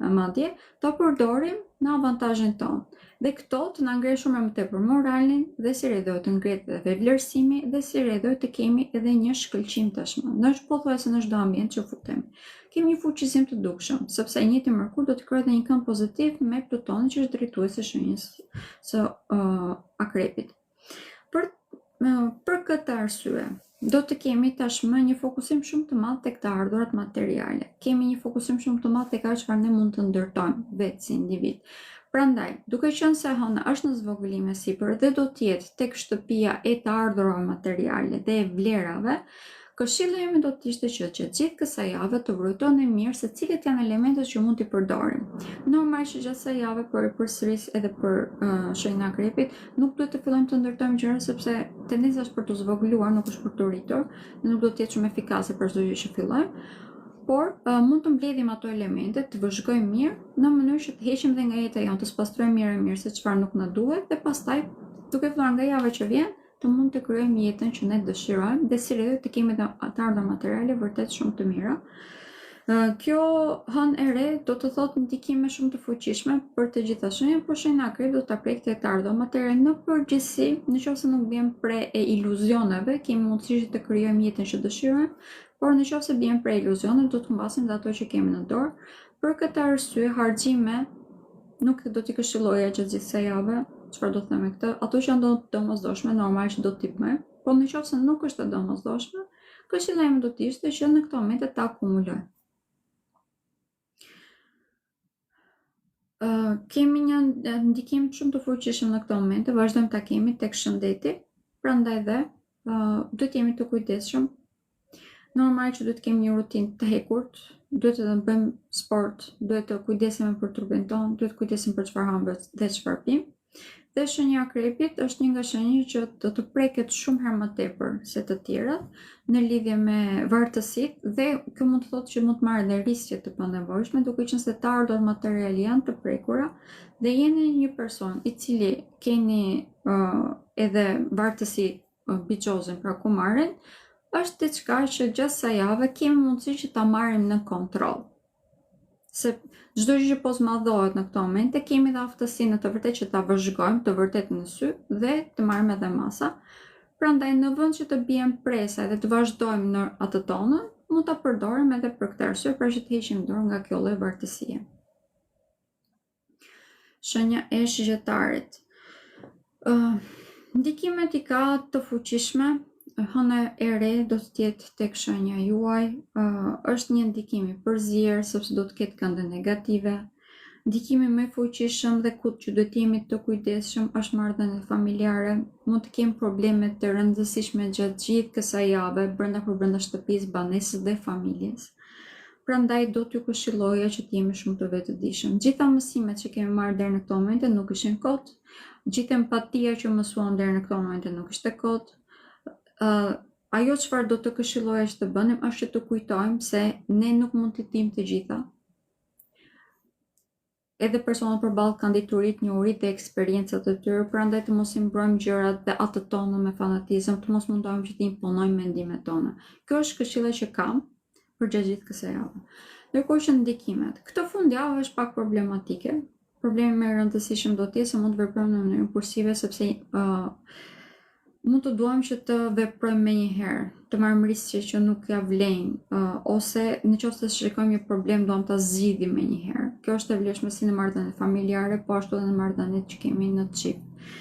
Speaker 1: madje, të përdorim në avantazhin tonë. Dhe këto të na ngrej shumë më tepër moralin dhe si rrjedhoj të ngrehet edhe vlerësimi dhe si rrjedhoj të kemi edhe një shkëlqim tashmë. Në pothuajse në çdo ambient që futemi. Kemi një fuqizim të dukshëm, sepse i njëjti Mërkur do të krijojë edhe një kënd pozitiv me Plutonin që është drejtuesi shenjës së Akrepit. Për këtë arsye, do të kemi tashmë një fokusim shumë të madh tek të ardhurat materiale. Kemi një fokusim shumë të madh tek ajo çfarë ne mund të ndërtojmë vetë si individ. Prandaj, duke qenë se hëna është në zvogëlim e sipër dhe do të jetë tek shtëpia e të ardhurave materiale dhe e vlerave, këshilla ime do të ishte që gjithë kësaj jave të vërtetoni mirë se cilët janë elementet që mund t'i përdorim. Normal që gjatë kësaj jave përsëris edhe për shenjën e Akrepit, nuk duhet të fillojmë të ndërtojmë gjëra sepse tendenca është për të zvogëluar, nuk është për të rritur, dhe nuk do të jetë shumë efikase për çdo gjë që fillojmë. Por mund të mbledhim ato elemente, të vëzhgojmë mirë në mënyrë që të heqim dhe nga jeta jonë, të spastrojmë mirë se çfarë nuk na duhet dhe pastaj duke filluar nga java që vjen, të mund të krijojmë jetën që ne dëshirojmë dhe si rreth të kemi të ardhurë materiale vërtet shumë të mira. Kjo hënë e re do të thotë ndikime shumë të fuqishme për të gjitha shenjat, por shenja e Akrepit do ta prekë të ardhurë materiale në përgjithësi, nëse nuk bjem pre e iluzioneve, kemi mundësi të krijojmë jetën që dëshirojmë, por nëse bjem pre iluzioneve, do të humbasim dhe ato që kemi në dorë. Për këtë arsye, harxime nuk do t'i këshilloja gjatë gjithë kësaj jave. Çfarë do të them me këtë? Ato që janë domosdoshme, normal që do t'i bëjmë, por nëse nuk është e domosdoshme, këshilla ime do të ishte që në këto momente ta akumuloj. Kemi një ndikim shumë të fuqishëm në këto momente, vazhdojmë ta kemi tek shëndeti, prandaj dhe duhet jemi të kujdesshëm. Normal që duhet kemi një rutinë të hekurt, duhet të bëjmë sport, duhet të kujdesemi për trupin tonë, duhet të kujdesim për çfarë ham dhe çfarë pim. Dhe shenja e Akrepit është një nga shenjat që do të preket shumë herë më tepër se të tjerat në lidhje me vartësitë dhe kjo mund të thotë që mund të marrë edhe riske të panevojshme, duke qenë se të ardhurat materiale janë të prekura dhe jeni një person i cili keni edhe vartësi biçoze, pra kumarin, është diçka që gjatë kësaj jave kemi mundësi që ta marrim në kontroll. Se çdo gjë që po zmadhohet në këto momente, kemi dhe aftësinë të vërtetë që ta vëzhgojmë të vërtetë në sy dhe të marrim edhe masa. Prandaj në vend që të bien presa dhe të vazhdojmë në atë tonën, mund ta përdorim edhe për këtë arsye, pra që të heqim dorë nga kjo lloj vartësie. Shenja e shigjetarit. Ndikimet i ka të fuqishme. Hëna e re do të jetë tek shenja juaj, është një ndikim i përzier sepse do të ketë kënde negative. Ndikimi më i fuqishëm dhe që duhet jemi të kujdesshëm është marrëdhëniet familjare. Mund të kemi probleme të rëndësishme gjatë gjithë kësaj jave brenda shtëpisë, banesës dhe familjes. Prandaj do t'ju këshilloja që të jemi shumë të vetëdijshëm. Gjitha mësimet që kemi marrë deri në këto momente nuk ishin kot. Gjithë empatia që mësuam deri në këto momente nuk ishte kot. Ajo çfarë do të këshilloja që të bënim është që të kujtojmë se ne nuk mund të dimë të gjitha. Edhe personat përballë kanë diturit, njohurit dhe eksperiencat e tyre, prandaj të mos i mbrojmë gjërat dhe atë tonë me fanatizëm, të mos mundohemi që të imponojmë mendimet tona. Kjo është këshilla që kam për gjithë kësaj jave. Ndërkohë që ndikimet, këtë fundjavë është pak problematike. Problemi më i rëndësishëm do të jetë se mund të veprojmë në mënyrë impulsive sepse mund të duam që të veprojmë me një herë, të marrim riske që nuk ja vlejnë, ose nëse shikojmë një problem, duam ta zgjidhim me një herë. Kjo është e vlefshme si në marrëdhëniet familjare, po ashtu edhe në marrëdhëniet që kemi në çift.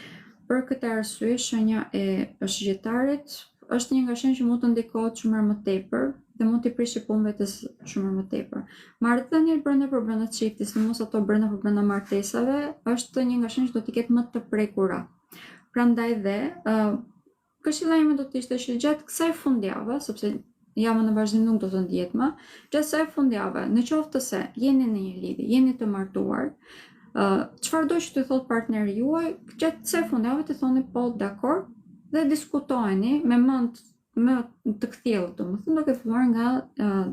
Speaker 1: Për këtë arsye, shenja e shigjetarit është një nga shenjat që mund të ndikohet shumë më tepër dhe mund t'i prishë punëve të shumë më tepër. Marrëdhëniet brenda çiftit, sidomos ato brenda martesave, është një nga shenjat që do t'i ketë më të prekura. Prandaj dhe këshilla ime do të ishte që gjatë kësaj fundjave, sepse javën në vazhdim nuk do të ndihet më, gjatë kësaj fundjave, nëse se jeni në një lidhje, jeni të martuar, çfarëdo që të thotë partneri juaj, gjatë kësaj fundjave të thoni po, dakor, dhe diskutojeni me mend më të kthjellët, domethënë duke filluar nga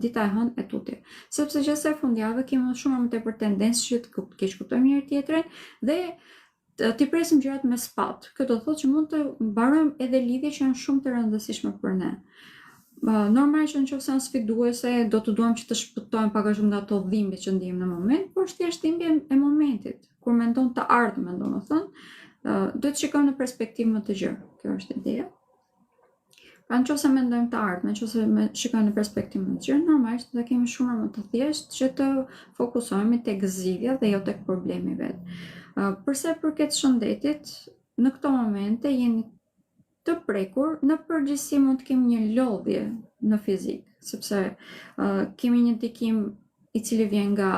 Speaker 1: dita e hënë e tuti. Sepse gjithsej fundjavë kemi shumë më tepër tendencë që të keq kuptojmë njëri tjetrin dhe ti presim gjërat me spat. Kjo do thotë që mund të mbarojmë edhe lidhje që janë shumë të rëndësishme për ne. Normal që nëse janë sfiduese, do të duam që të shpëtojmë pak a shumë nga ato dhimbje që ndjejmë në moment, por është thjesht dhimbje e momentit, kur mendon të ardhmen, domethënë, do të shikojmë në perspektivë më të gjerë. Kjo është ideja. Pra nëse mendojmë të ardhmen, nëse shikojmë në perspektivë më të gjerë, normalisht do kemi shumë më të thjeshtë që të fokusohemi tek zgjidhja dhe jo tek problemi vet. Përsa i përket shëndetit, në këto momente jeni të prekur, në përgjithësi mund të kemi një lodhje në fizik, sepse kemi një ndikim i cili vjen nga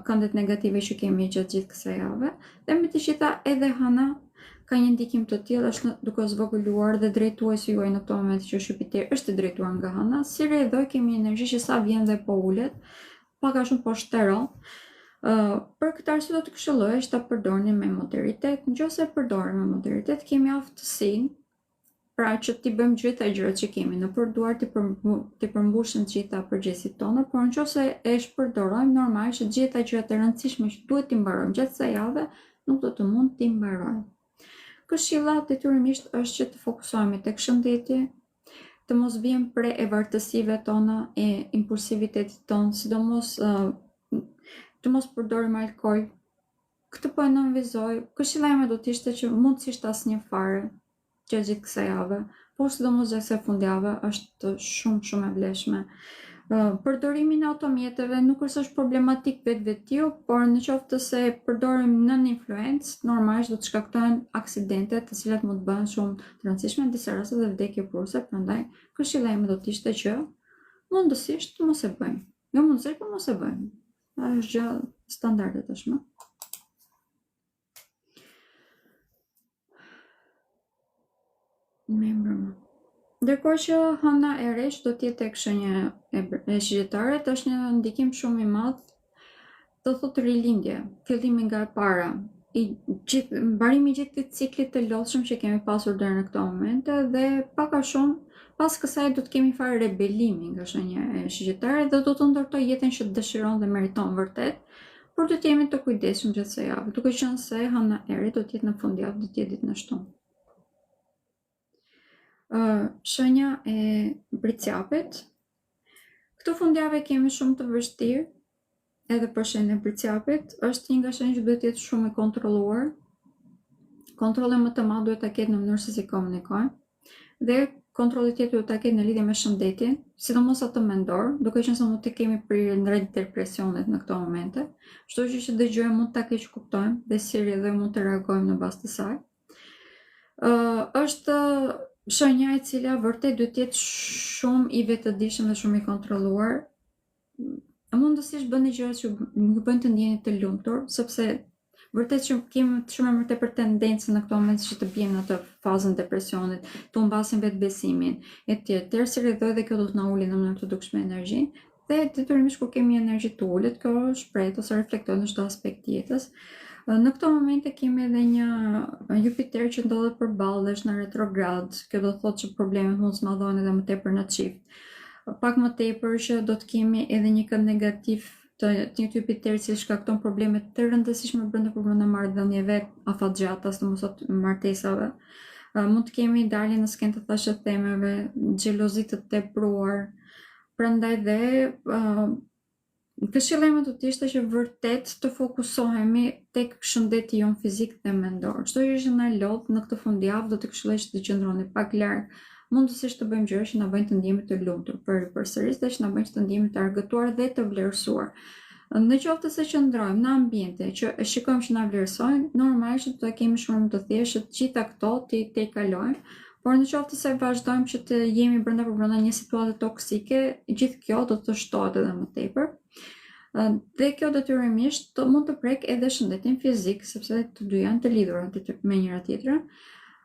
Speaker 1: këndet negative që kemi gjatë gjithë kësaj jave, dhe me të gjitha edhe hëna ka një ndikim të tillë, është duke zvogëluar dhe drejtuesi juaj në këto momente që Jupiter është i drejtuar nga hëna, si rrjedhoj kemi energji që sa vjen dhe po ulet, pak a shumë po shteron. Për këtë arsye do të këshilloj që ta përdorni me moderitet. Nëse e përdorim me moderitet, kemi aftësinë pra që ti bëjmë gjitha gjërat që kemi në përduar, ti përmbushim gjitha përgjegjësitë tona, por nëse e shpërdorojmë normal që gjitha gjërat e rëndësishme që duhet t'i mbarojmë gjatë kësaj jave, nuk do të mund t'i mbarojmë. Këshilla detyrimisht është që të fokusohemi tek shëndeti, të mos vijmë pre e vartësive tona e impulsivitetit ton, sidomos të mos përdorim alkool. Këtë po e nënvizoj. Këshilla ime do të ishte që mundësisht asnjë fare gjatë gjithë kësaj jave, por sidomos gjatë kësaj fundjave është shumë e vlefshme. Përdorimi në automjeteve nuk është problematik vetvetiu, por në qoftë se përdorim nën influencë, normalisht do të shkaktojnë aksidente, të cilat mund të bëhen shumë të rëndësishme, në disa raste dhe vdekje prurse. Prandaj këshilla ime do të ishte që mundësisht mos e bëjmë. Jo mundësisht, por mos e bëjmë. Është gjë standarde tashmë. Ndërkohë që hëna e resh do të jetë tek shenja e Sagjitarit, është një ndikim shumë i madh, do thotë rilindje, fillimi nga e para, mbarimi i gjithë ciklit të lodhshëm që kemi pasur deri në këto momente dhe pak a shumë pas kësaj do të kemi fare rebelimi nga shenja e Sagjitarit dhe do të ndërtoj jetën që dëshiron dhe meriton vërtet, por do të jemi të kujdesshëm gjatë kësaj jave, duke qenë se hëna e re do të jetë në fundjavë, do të jetë ditën e shtunë. Shenja e Bricjapit. Këtë fundjavë kemi shumë të vështirë, edhe për shenjën e Bricjapit, është një nga shenjat që duhet të jetë shumë e kontrolluar. Kontrolli më të madh duhet ta ketë në mënyrë se si komunikojmë, dhe kontrolli tjetër duhet ta ketë në lidhje me shëndetin, sidomos atë mendor, duke qenë se mund të kemi prirje ndaj depresionit në këto momente. Çdo gjë që dëgjojmë mund ta keq kuptojmë dhe si rrjedhoj mund të reagojmë në bazë të saj. Është shenja e cila vërtet duhet të jetë shumë i vetëdijshëm dhe shumë i kontrolluar. Mundësisht bëni gjëra që ju bëjnë të ndjeni të lumtur, sepse vërtet që kemi shumë më tepër tendencë në këto momente që të bijmë në atë fazën e depresionit, të humbasim vetbesimin, etj. Si rrjedhoj dhe kjo do të na ulë në mënyrë të dukshme energjinë, dhe detyrimisht kur kemi energji të ulët, kjo shpreh ose reflekton në çdo aspekt të jetës. Në këto momente kemi edhe një Jupiter që ndodhet përballë dhe është në retrograd. Kjo do të thotë që problemet mund të smadhohen edhe më tepër në çift. Pak më tepër që do të kemi edhe një kënd negativ të një Jupiter që shkakton probleme të rëndësishme brenda marrëdhënieve afatgjata, sidomos martesave. Mund të kemi dalje në skenë të thashë themeve, xhelozi të tepruar. Prandaj dhe këshilla ime do të ishte që vërtet të fokusohemi tek shëndeti jon fizik dhe mendor. Çdo gjë që na lodh në këtë fundjavë do të këshilloj që të qëndroni pak larg, mundësisht të bëjmë gjëra që na bëjnë të ndjehemi të lumtur përsëris dhe që na bëjnë të ndjehemi të argëtuar dhe të vlerësuar. Në qoftë se qëndrojmë në ambiente që e shikojmë që na vlerësojnë, normalisht do të kemi shumë më të thjeshtë të gjitha këto të kalojmë. Por në qoftë se vazhdojmë që të jemi brenda një situate toksike, gjithë kjo do të shtohet edhe më tepër. Dhe kjo detyrimisht mund të prek edhe shëndetin fizik, sepse të dy janë të lidhura me njëra tjetrën.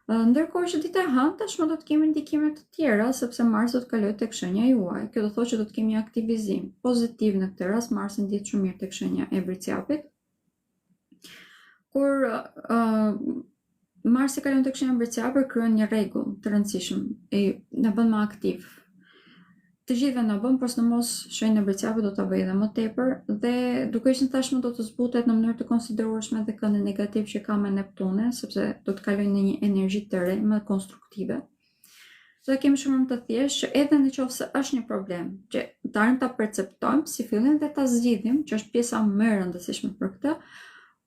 Speaker 1: Ndërkohë që dita e hënë tashmë do të kemi ndikime të tjera, sepse Marsi do të kalojë tek shenja juaj. Kjo do thotë që do të kemi aktivizim pozitiv në këtë rast. Marsi ndihet shumë mirë tek shenja e Bricjapit. Kur Marsi kalon tek shenja mbrëmjeçare kryen një rregull të rëndësishëm, na bën më aktiv. Të gjithëve na bën, por sidomos shenjën e mbrëmjeçare do ta bëj edhe më tepër dhe duke qenë tashmë do të zbutet në mënyrë të konsiderueshme dhe këndi negativ që ka me Neptunin, sepse do të kalojnë në një energji të re, më konstruktive. Do kemi shumë të thjeshtë që edhe nëse është një problem, që të arrim ta perceptojmë si fillim dhe ta zgjidhim, që është pjesa më e rëndësishme për këtë,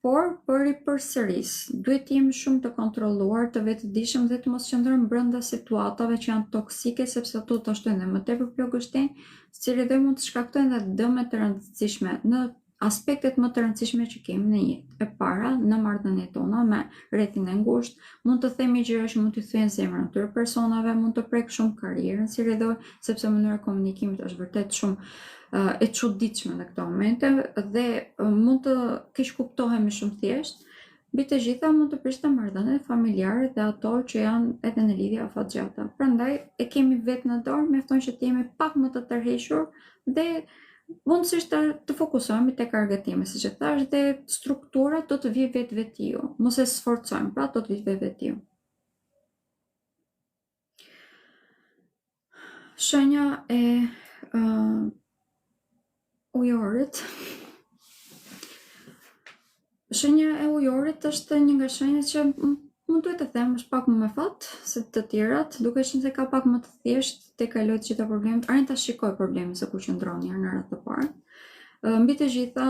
Speaker 1: por për i përsëris, duhet të jemi shumë të kontrolluar, të vetëdijshëm dhe të mos qëndrojmë brenda situatave që janë toksike, sepse ato të shtojnë dhe më tepër plagështin, cili dhe mund të shkaktojnë dhe dëme të rëndësishme në aspektet më të rëndësishme që kemi në jetë. E para, në marrëdhëniet tona me rrethin e ngushtë, mund të themi gjëra që mund t'i thyejnë zemrën atyre personave, mund të prek shumë karrierën, si rrjedhë, sepse mënyra e komunikimit është vërtet shumë e çuditshme në këto momente dhe mund të keq kuptohemi shumë thjesht. Mbi të gjitha mund të prishte marrëdhëniet familjare dhe ato që janë edhe në lidhje afatgjata. Prandaj e kemi vetë në dorë, mjafton që të jemi pak më të tërhequr dhe mundësisht të fokusohemi tek argëtimi, siç e thash, dhe struktura do të vijë vetvetiu. Mos e sforcojmë, pra do të vijë vetvetiu. Shenja e ujorit. Shenja e ujorit është një nga shenjat që mund duhet të them është pak më me fat se të tjerat, duke qenë se ka pak më të thjesht te kaloj të gjitha problemet, arrin ta shikoj problemin se ku qëndron në radhë të parë. Mbi të gjitha,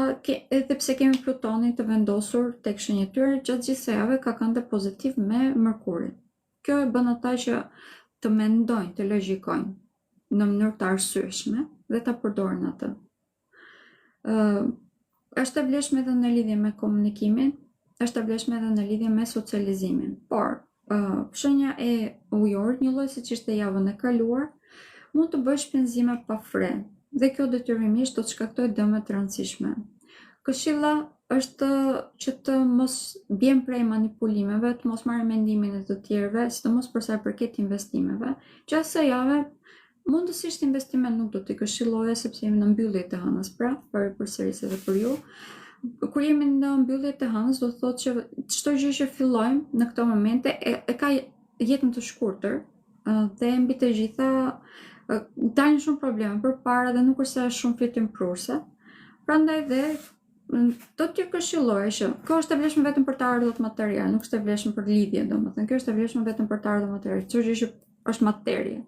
Speaker 1: edhe pse kemi Plutonin të vendosur tek shenjat e tyre, gjatë gjithë së jave ka këndë pozitiv me Mërkurin. Kjo e bën ata që të mendojnë, të logjikojnë në mënyrë të arsyeshme dhe ta përdorin atë. Është e vlefshme edhe në lidhje me komunikimin, është e vlefshme edhe në lidhje me socializimin. Por, shenja e ujorit, një lloj siç ishte javën e kaluar, mund të bëjë shpenzime pa fre, dhe kjo detyrimisht do të shkaktojë dëme të rëndësishme. Këshilla është që të mos bjem prej manipulimeve, të mos marrim mendimin e të tjerëve, sidomos për sa i përket investimeve. Gjatë kësaj jave mundësisht investimet nuk do t'i këshilloja sepse jemi në mbyllje të hënës, pra për përsërisje edhe për ju. Kur jemi në mbyllje të hënës, do thotë që çdo gjë që fillojmë në këto momente e ka jetën të shkurtër dhe mbi të gjitha dalin shumë probleme përpara dhe nuk është se është shumë fitim prurse. Prandaj dhe do t'ju këshilloj që kjo është e vlefshme vetëm për të ardhurët materiale, nuk është e vlefshme për lidhje, domethënë kjo është e vlefshme vetëm për të ardhurët materiale, çdo gjë që është materie.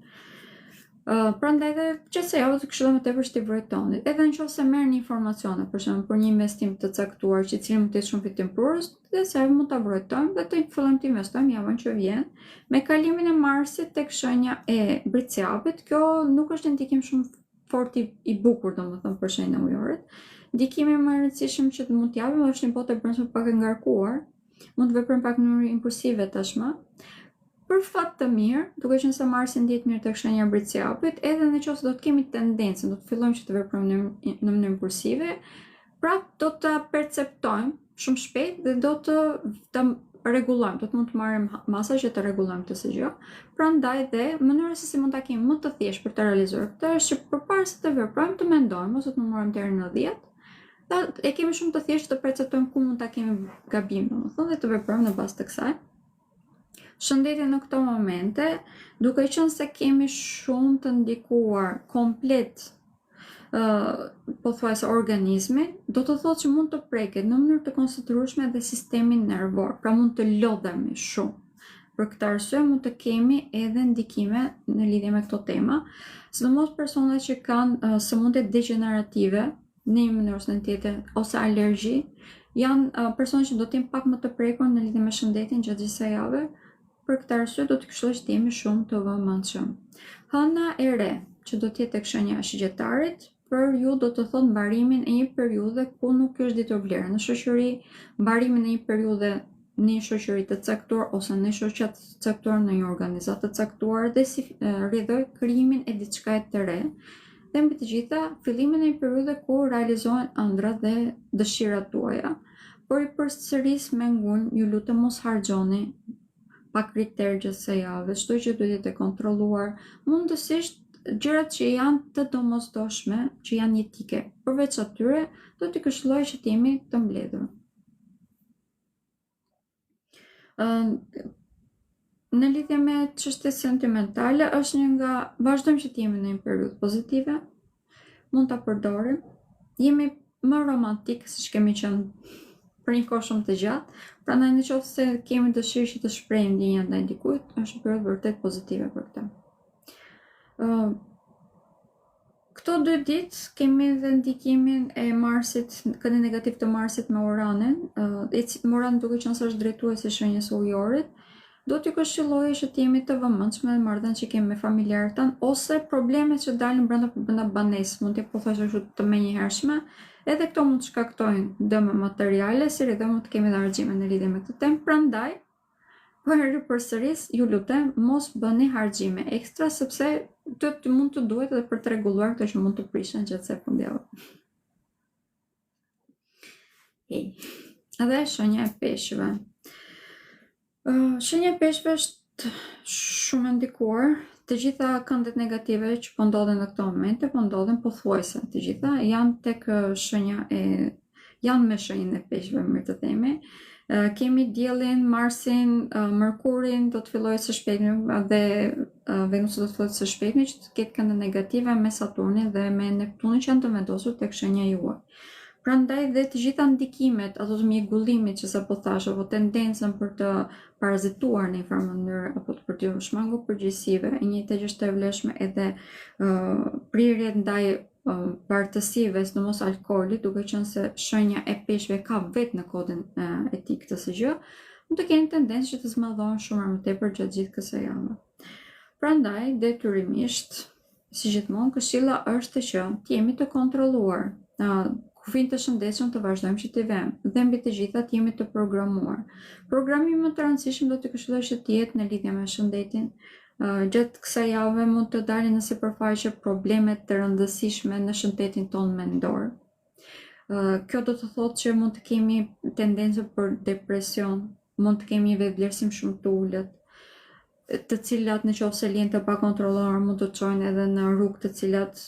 Speaker 1: Prandaj dhe çëse javë të këshilloj më tepër të vërtetoni. Edhe nëse merrni informacione, për shembull, për një investim të caktuar, që i cili mund të jetë shumë fitim prurës, dhe se mund ta vërtetojmë dhe të fillojmë të investojmë javën që vjen. Me kalimin e Marsit tek shenja e Bricjapit, kjo nuk është ndikim shumë fort i bukur, domethënë për shenjën e ujorit. Ndikimi më i rëndësishëm që mund të japim është një botë e brendshme pak e ngarkuar, mund të veprojmë pak në mënyrë impulsive tashmë. Për fat të mirë, duke qenë se Marsi ndihet mirë tek shenja e Bricjapit, edhe nëse do të kemi tendencën, do të fillojmë që të veprojmë në mënyrë impulsive, prap do të perceptojmë shumë shpejt dhe do të rregullojmë, do të mund të marrim masa që të rregullojmë këtë gjë. Prandaj dhe mënyra se si mund ta kemi më të thjeshtë për të realizuar këtë është që përpara se të veprojmë të mendojmë ose të numërojmë deri në 10. Dhe e kemi shumë të thjeshtë të perceptojmë ku mund ta kemi gabim, domethënë, dhe të veprojmë në bazë të kësaj. Shëndeti në këto momente, duke qenë se kemi shumë të ndikuar komplet pothuajse organizmin, do të thotë që mund të preket në mënyrë të konsiderueshme dhe sistemin nervor, pra mund të lodhemi shumë. Për këtë arsye mund të kemi edhe ndikime në lidhje me këto tema, sidomos personat që kanë sëmundje degenerative në një mënyrë ose në tjetër, ose alergji, janë personat që do të jenë pak më të prekur në lidhje me shëndetin gjatë gjithë kësaj jave. Për këtë arsye do të këshilloj që të jemi shumë të vëmendshëm. Hëna e re që do të jetë tek shenja e Shgjetarit, për ju do të thotë mbarimin e një periudhe ku nuk është ditur vlerë në shoqëri, mbarimin e një periudhe në një shoqëri të caktuar ose në shoqat të caktuar në një organizatë të caktuar dhe si rrjedhoj krijimin e diçka të re. Dhe mbi të gjitha, fillimin e një periudhe ku realizohen ëndrat dhe dëshirat tuaja. Por i përsëris me ngun, ju lutem mos harxhoni pa kriter gjatë kësaj jave, çdo gjë duhet të kontrolluar, mundësisht gjërat që janë të domosdoshme, që janë jetike. Përveç atyre, do t'i këshilloj që të jemi të mbledhur. Në lidhje me çështjet sentimentale, është një nga vazhdojmë që të jemi në një periudhë pozitive, mund ta përdorim, jemi më romantik siç kemi qenë për një kohë shumë të gjatë, prandaj nëse kemi dëshirë që të shprehim ndjenja ndaj dikujt, është një periudhë vërtet pozitive për këtë. Këto 2 ditë kemi edhe ndikimin e Marsit, këndi negativ të Marsit me Uranin, Urani duke qenë se është drejtuesi i shenjës së ujorit. Do t'ju këshilloj që të jemi të vëmendshme në marrëdhënien që kemi me familjarët tanë, ose problemet që dalin brenda banesë, mund të pothuajse kështu të menjëhershme, edhe këto mund të shkaktojnë dëme materiale, si edhe mund të kemi edhe harxime në lidhje me këtë temë. Prandaj, për përsëris, ju lutem mos bëni harxime ekstra, sepse mund të duhet edhe për të rregulluar këto që mund të prishen gjatë fundjavës. Edhe shenja e peshqve. Shenja e peshqve është shumë e ndikuar. Të gjitha këndet negative që po ndodhen në këto momente, po ndodhen pothuajse të gjitha, janë tek janë me shenjën e peshqve, mirë të themi. Kemi Diellin, Marsin, Mërkurin do të fillojë së shpejtmi dhe Venusi do të fillojë së shpejtmi që të ketë kënde negative me Saturnin dhe me Neptunin që janë të vendosur tek shenja juaj. Prandaj dhe të gjitha ndikimet, ato të mjegullimit që sapo thash, apo tendencën për të parazituar në një farë mënyrë apo për të shmangur përgjegjësive, e njëjta gjë është e vlefshme edhe prirjet ndaj bartësive, sidomos alkoolit, duke qenë se shenja e peshqve ka vetë në kodin e tij këtë së gjë, mund të keni tendencë që të zmadhohen shumë më tepër gjatë gjithë kësaj jave. Prandaj, detyrimisht, si gjithmonë, këshilla është që të jemi të kontrolluar. Kufijnë të shëndetshëm të vazhdojmë që t'i vëmë dhe mbi të gjitha të jemi të programuar. Programimi më të rëndësishëm do të këshilloj që të jetë në lidhje me shëndetin. Gjatë kësaj jave mund të dalin në sipërfaqe problemet të rëndësishme në shëndetin tonë mendor. Kjo do të thotë që mund të kemi tendencë për depresion, mund të kemi vevlerësim shumë të ulët, të cilat nëse lihen të pakontrolluar mund të çojnë edhe në rrugë të cilat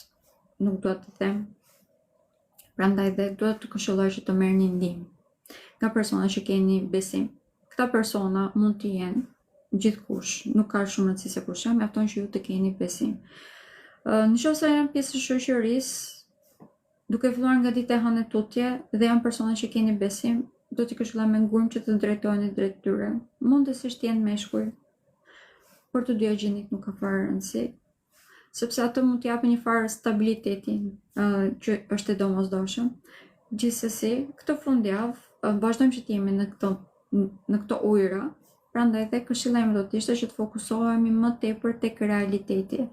Speaker 1: nuk dua të them. Prandaj dhe duhet të këshilloj që të merrni ndihmë nga persona që keni besim. Këta persona mund të jenë gjithkush, nuk ka shumë rëndësi se kush janë, mjafton që ju të keni besim. Nëse janë pjesë e shoqërisë, duke filluar nga dita e hënë tutje dhe janë persona që keni besim, do t'i këshilloj me ngurm që të drejtoheni drejt tyre. Mundësisht të jenë meshkuj, por të dyja gjinit nuk ka fare rëndësi, sepse ato mund të japin një farë stabiliteti që është e domosdoshëm. Gjithsesi, këtë fundjavë vazhdojmë që të jemi në këto ujëra, prandaj dhe këshilla ime do të ishte që të fokusohemi më tepër tek realiteti.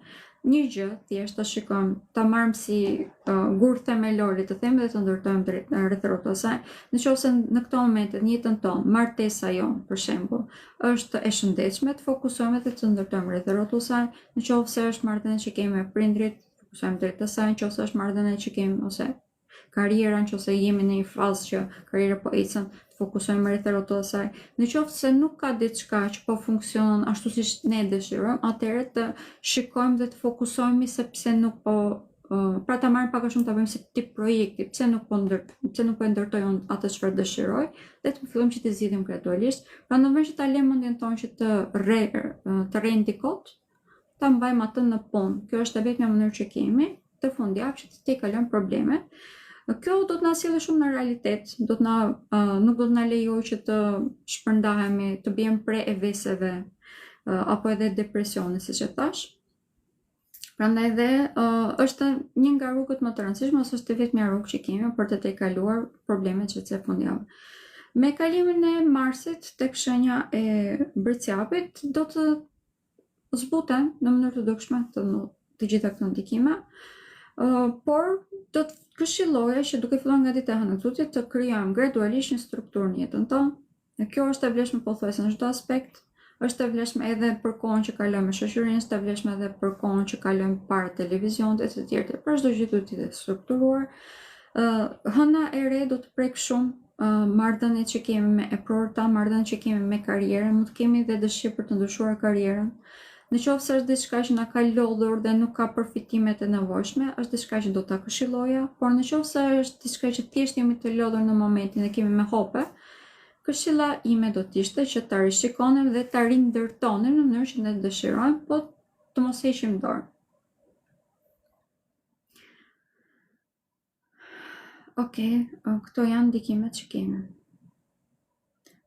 Speaker 1: Një gjë thjesht ta shikojmë, ta marrim si gur themelore, të themi dhe të ndërtojmë rreth rrotës së saj. Nëse në këto momente në jetën tonë, martesa jonë, për shembull, është e shëndetshme, të fokusohemi dhe të ndërtojmë rreth rrotës së saj. Nëse është marrëdhënie që kemi me prindrit, fokusohemi drejt asaj. Nëse është marrëdhënie që kemi ose karriera, nëse jemi në një fazë që karriera po ecën, fokusohemi rreth rrotës së saj. Nëse nuk ka diçka që po funksionon ashtu siç ne dëshirojmë, atëherë të shikojmë dhe të fokusohemi se pse nuk po pra ta marrim pak a shumë ta bëjmë si tip projekti, pse nuk po e ndërtoj unë atë çfarë dëshiroj, dhe të fillojmë që të zgjidhim gradualisht. Pra në vend që ta lëmë mendjen tonë që të rrendikot, ta mbajmë atë në punë. Kjo është e vetmja mënyrë që kemi të fundjavë që të kalojmë problemet. Kjo do të na sjellë shumë në realitet, nuk do të na lejojë që të shpërndahemi, të bëjmë pre e veseve apo edhe depresione, siç e thash. Prandaj dhe është një nga rrugët më të rëndësishme, ose është vetmja rrugë që kemi për të tejkaluar problemet që të fundjavë. Me kalimin e Marsit tek shenja e Bërciapit do të zbuten në mënyrë të dukshme të gjitha këto ndikime, por do të këshilloja që duke filluar nga dita e hënë tutje të krijojmë gradualisht një strukturë në jetën tonë. Kjo është e vlefshme pothuajse në çdo aspekt. Është e vlefshme edhe për kohën që kalojmë me shoqërinë, është e vlefshme edhe për kohën që kalojmë para televizionit e të tjerë. Për çdo gjë duhet të jetë strukturuar. Hëna e re do të prek shumë marrëdhëniet që kemi me e prorta, marrëdhëniet që kemi me karrierën, mund të kemi edhe dëshirë për të ndryshuar karrierën. Nëse është diçka që na ka lodhur dhe nuk ka përfitimet e nevojshme, është diçka që do ta këshilloja, por nëse është diçka që thjesht jemi të lodhur në momentin e kemi me hope, këshilla ime do t'ishte që ta rishikonim dhe ta rindërtonim në mënyrë që ne dëshirojmë, po të mos heqim dorë. Këto janë ndikimet që kemi.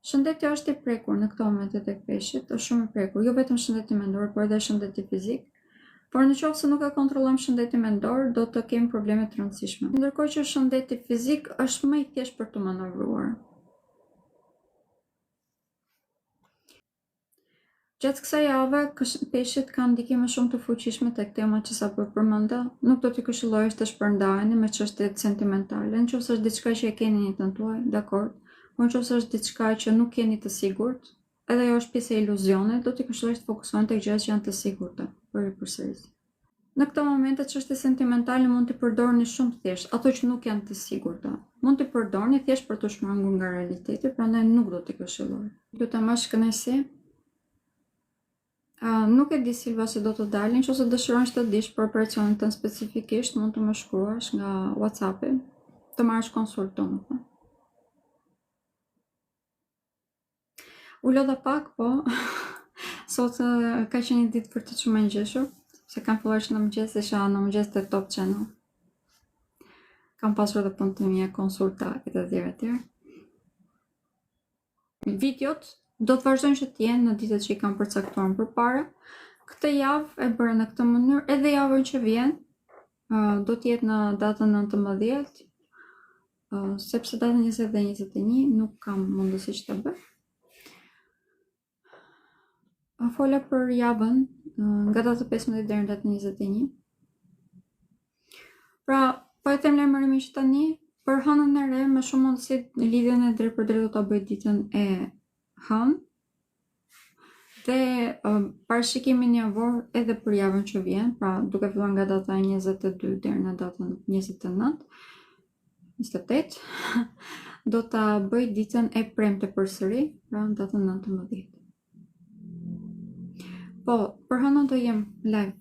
Speaker 1: Shëndeti është i prekur në këto momente tek peshqit, është shumë i prekur, jo vetëm shëndeti mendor, por edhe shëndeti fizik. Por në qoftë se nuk e kontrollojmë shëndetin mendor, do të kemi probleme të rëndësishme. Ndërkohë që shëndeti fizik është më i thjeshtë për të manovruar. Gjatë kësaj jave, peshqit kanë ndikime shumë të fuqishme tek temat që sapo përmenda. Nuk do t'i këshilloj të shpërndaheni me çështjet sentimentale. Nëse është diçka që e keni në jetën tuaj, dakord. Por nëse është diçka që nuk jeni të sigurt, edhe ajo është pjesë e iluzionit, do t'i këshilloj të fokusohen tek gjërat që janë të sigurta për i përsërisje. Në këto momente çështjet sentimentale mund t'i përdorni shumë thjesht, ato që nuk janë të sigurta. Mund t'i përdorni thjesht për të shmangur nga realiteti, prandaj nuk do t'i këshilloj. Lutem më shkënaqësi. Nuk e di Silva se do të dalin, nëse dëshiron të dish për operacionin tënd specifikisht, mund të më shkruash nga WhatsApp-i, të marrësh konsult tonë. U lodha pak, po sot ka qenë një ditë për të shumë e ngjeshur, se kam filluar që në mëngjes isha në mëngjes te Top Channel. Kam pasur edhe punë të mia, konsulta etj. Videot do të vazhdojnë që të jenë në ditët që i kam përcaktuar përpara. Këtë javë e bëra në këtë mënyrë, edhe javën që vjen do të jetë në datën 19, sepse datën 20 dhe 21 nuk kam mundësi që ta bëj. Fola për javën nga data 15 deri në datën 21. Pra, po e them lajmërimin që tani për hënën e re, me shumë mundësi lidhjen e drejt për drejt do ta bëj ditën e hënë. Dhe parashikimin javor edhe për javën që vjen, pra duke filluar nga data 22 deri në datën 29, 28, do ta bëj ditën e premte përsëri, pra në datën 19. Po, për hënën do jem live.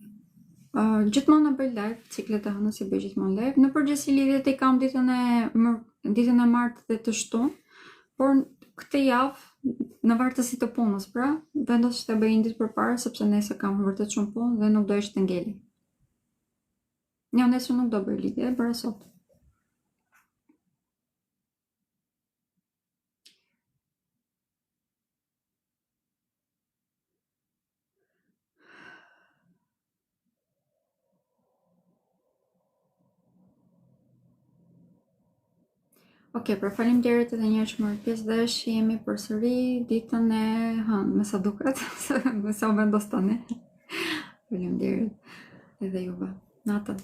Speaker 1: Gjithmonë në bëj live, ciklet e hënës i bëj gjithmonë live. Në përgjithësi lidhjet i kam ditën e martë dhe të shtunë, por këtë javë, në vartësi të punës, pra, vendos që ta bëj një ditë përpara sepse nesër kam vërtet shumë punë dhe nuk do ishte ngeli. Jo, nesër nuk do bëj lidhje, e bëra sot. Pra faleminderit edhe një herë që morët pjesë dhe jemi përsëri ditën e hënë, me sa duket, me sa vendos tani. Faleminderit edhe juve. Natën.